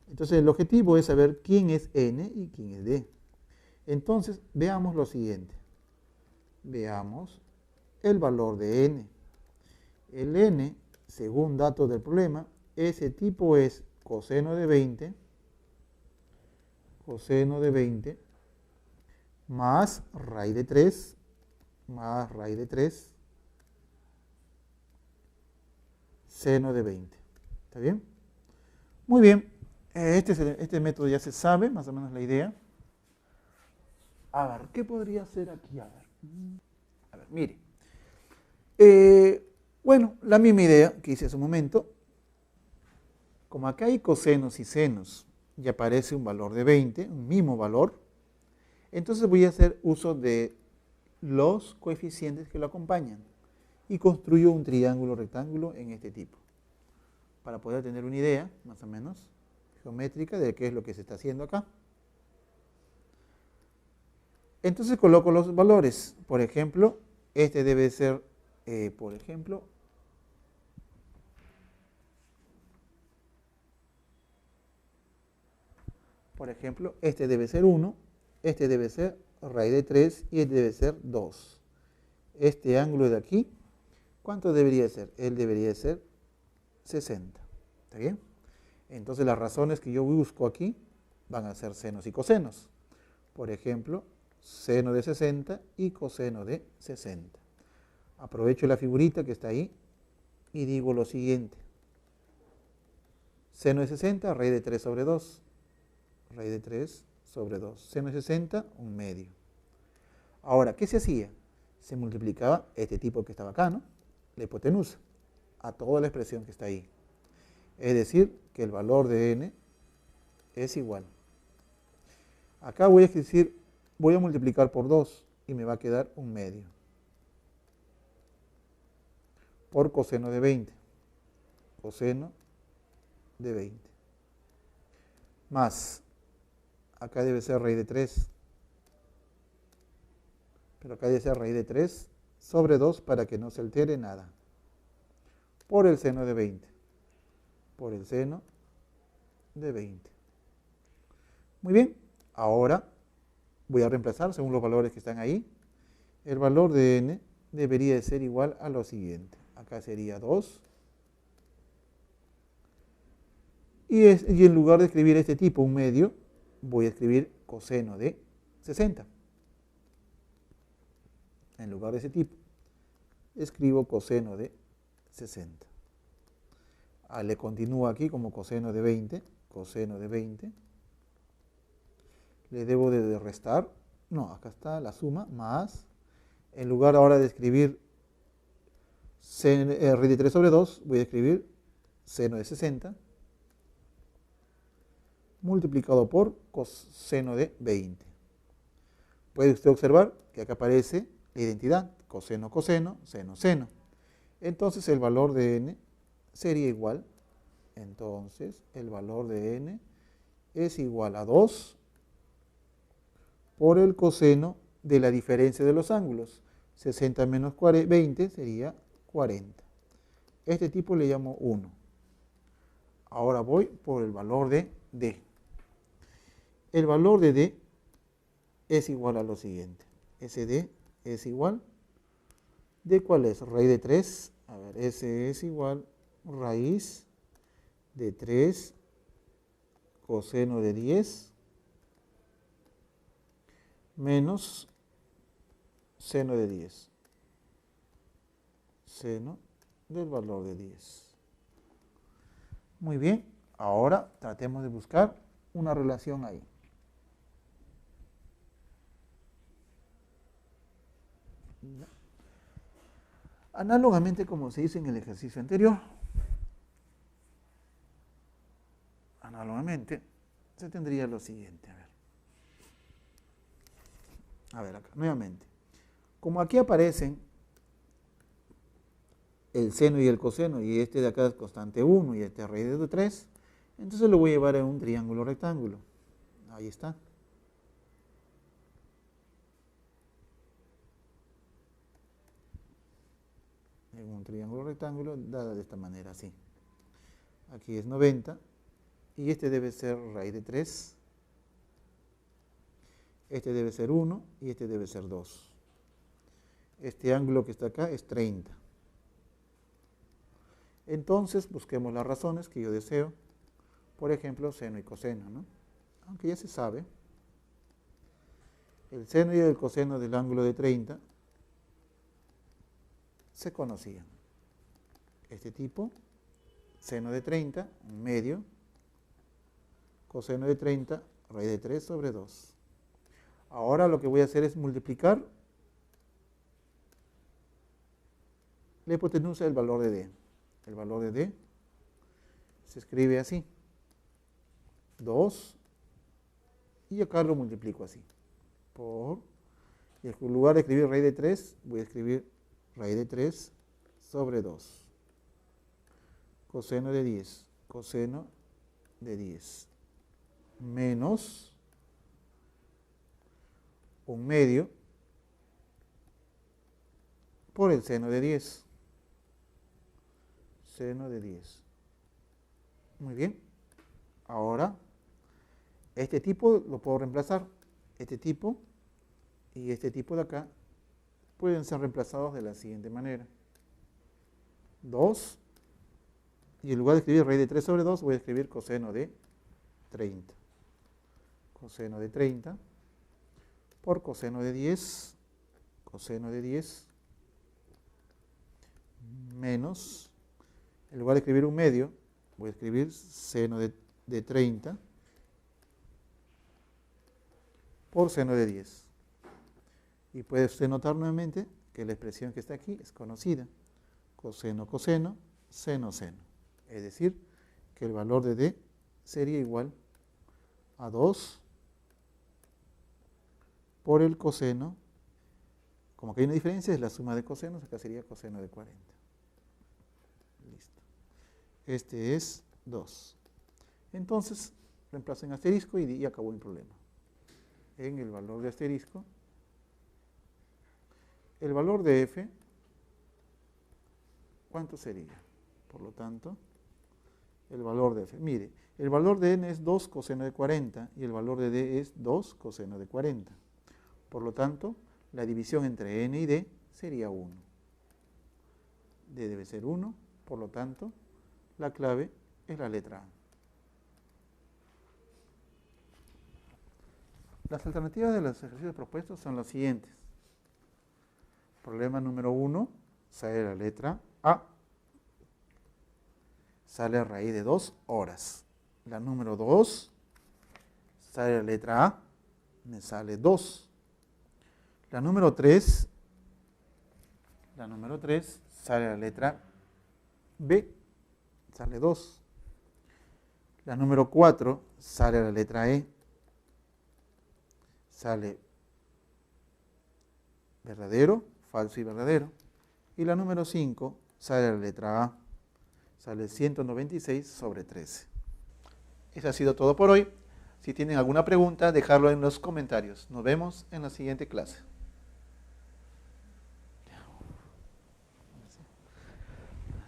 Entonces el objetivo es saber quién es n y quién es d. Entonces veamos lo siguiente. Veamos el valor de n. El n, según datos del problema, ese tipo es coseno de 20 más raíz de 3 seno de 20. ¿Está bien? Muy bien. Este método ya se sabe, más o menos la idea. A ver, ¿qué podría hacer aquí? A ver, mire. Bueno, la misma idea que hice hace un momento. Como acá hay cosenos y senos y aparece un valor de 20, un mismo valor, entonces voy a hacer uso de los coeficientes que lo acompañan. y construyo un triángulo rectángulo en este tipo, para poder tener una idea, más o menos, geométrica de qué es lo que se está haciendo acá. Entonces coloco los valores. Por ejemplo, este debe ser, este debe ser 1, este debe ser raíz de 3 y este debe ser 2. Este ángulo de aquí, ¿cuánto debería ser? Él debería ser 60. ¿Está bien? Entonces las razones que yo busco aquí van a ser senos y cosenos. Por ejemplo, seno de 60 y coseno de 60. Aprovecho la figurita que está ahí y digo lo siguiente. Seno de 60, raíz de 3 sobre 2. Raíz de 3 sobre 2. Seno de 60, un medio. Ahora, ¿qué se hacía? Se multiplicaba este tipo que estaba acá, ¿no? La hipotenusa, a toda la expresión que está ahí. Es decir, que el valor de n es igual. Acá voy a multiplicar por 2 y me va a quedar un medio. Por coseno de 20. Coseno de 20. Más, acá debe ser raíz de 3. Pero acá debe ser raíz de 3 sobre 2 para que no se altere nada. Por el seno de 20. Por el seno de 20. Muy bien, ahora voy a reemplazar según los valores que están ahí. El valor de n debería de ser igual a lo siguiente. Acá sería 2. Y en lugar de escribir este tipo, un medio, voy a escribir coseno de 60. En lugar de ese tipo, escribo coseno de 60. Le continúo aquí como coseno de 20. Coseno de 20. Le debo de restar. No, acá está la suma, más. En lugar ahora de escribir raíz de 3 sobre 2, voy a escribir seno de 60 multiplicado por coseno de 20. Puede usted observar que acá aparece la identidad, coseno, coseno, seno, seno. Entonces el valor de n sería igual, entonces el valor de n es igual a 2 por el coseno de la diferencia de los ángulos. 60 menos 20 sería 40. Este tipo le llamo 1. Ahora voy por el valor de d. El valor de d es igual a lo siguiente. Ese d es igual, ¿de cuál es? Raíz de 3. A ver, ese es igual raíz de 3 coseno de 10 menos seno de 10. Seno del valor de 10. Muy bien, ahora tratemos de buscar una relación ahí. Análogamente como se hizo en el ejercicio anterior, análogamente se tendría lo siguiente. A ver acá, nuevamente. Como aquí aparecen el seno y el coseno, y este de acá es constante 1 y este es raíz de 3, entonces lo voy a llevar a un triángulo rectángulo. Ahí está. En un triángulo rectángulo dada de esta manera, así. Aquí es 90 y este debe ser raíz de 3. Este debe ser 1 y este debe ser 2. Este ángulo que está acá es 30. Entonces busquemos las razones que yo deseo. Por ejemplo, seno y coseno, ¿no? Aunque ya se sabe. El seno y el coseno del ángulo de 30 se conocían. Este tipo, seno de 30, un medio, coseno de 30, raíz de 3 sobre 2. Ahora lo que voy a hacer es multiplicar la hipotenusa del valor de d. El valor de d se escribe así. 2 y acá lo multiplico así. Y en lugar de escribir raíz de 3, voy a escribir raíz de 3 sobre 2. Coseno de 10. Coseno de 10. Menos 1/2 por el seno de 10. Seno de 10. Muy bien. Ahora, este tipo lo puedo reemplazar. Este tipo y este tipo de acá pueden ser reemplazados de la siguiente manera. 2, y en lugar de escribir raíz de 3 sobre 2, voy a escribir coseno de 30. Coseno de 30 por coseno de 10, coseno de 10, menos, en lugar de escribir 1/2, voy a escribir seno de 30 por seno de 10. Y puede usted notar nuevamente que la expresión que está aquí es conocida. Coseno, coseno, seno, seno. Es decir, que el valor de D sería igual a 2 por el coseno. Como que hay una diferencia, es la suma de cosenos, acá sería coseno de 40. Listo. Este es 2. Entonces, reemplazo en asterisco y acabó el problema. En el valor de asterisco, el valor de f, ¿cuánto sería? Por lo tanto, el valor de f. Mire, el valor de n es 2 coseno de 40 y el valor de d es 2 coseno de 40. Por lo tanto, la división entre n y d sería 1. D debe ser 1, por lo tanto, la clave es la letra A. Las alternativas de los ejercicios propuestos son las siguientes. Problema número 1, sale la letra A. Sale a raíz de 2 horas. La número 2, sale la letra A, me sale 2. La número 3, sale la letra B, sale 2. La número 4, sale la letra E, sale verdadero, falso y verdadero. Y la número 5, sale la letra A, sale 196 sobre 13. Eso ha sido todo por hoy. Si tienen alguna pregunta, dejarlo en los comentarios. Nos vemos en la siguiente clase.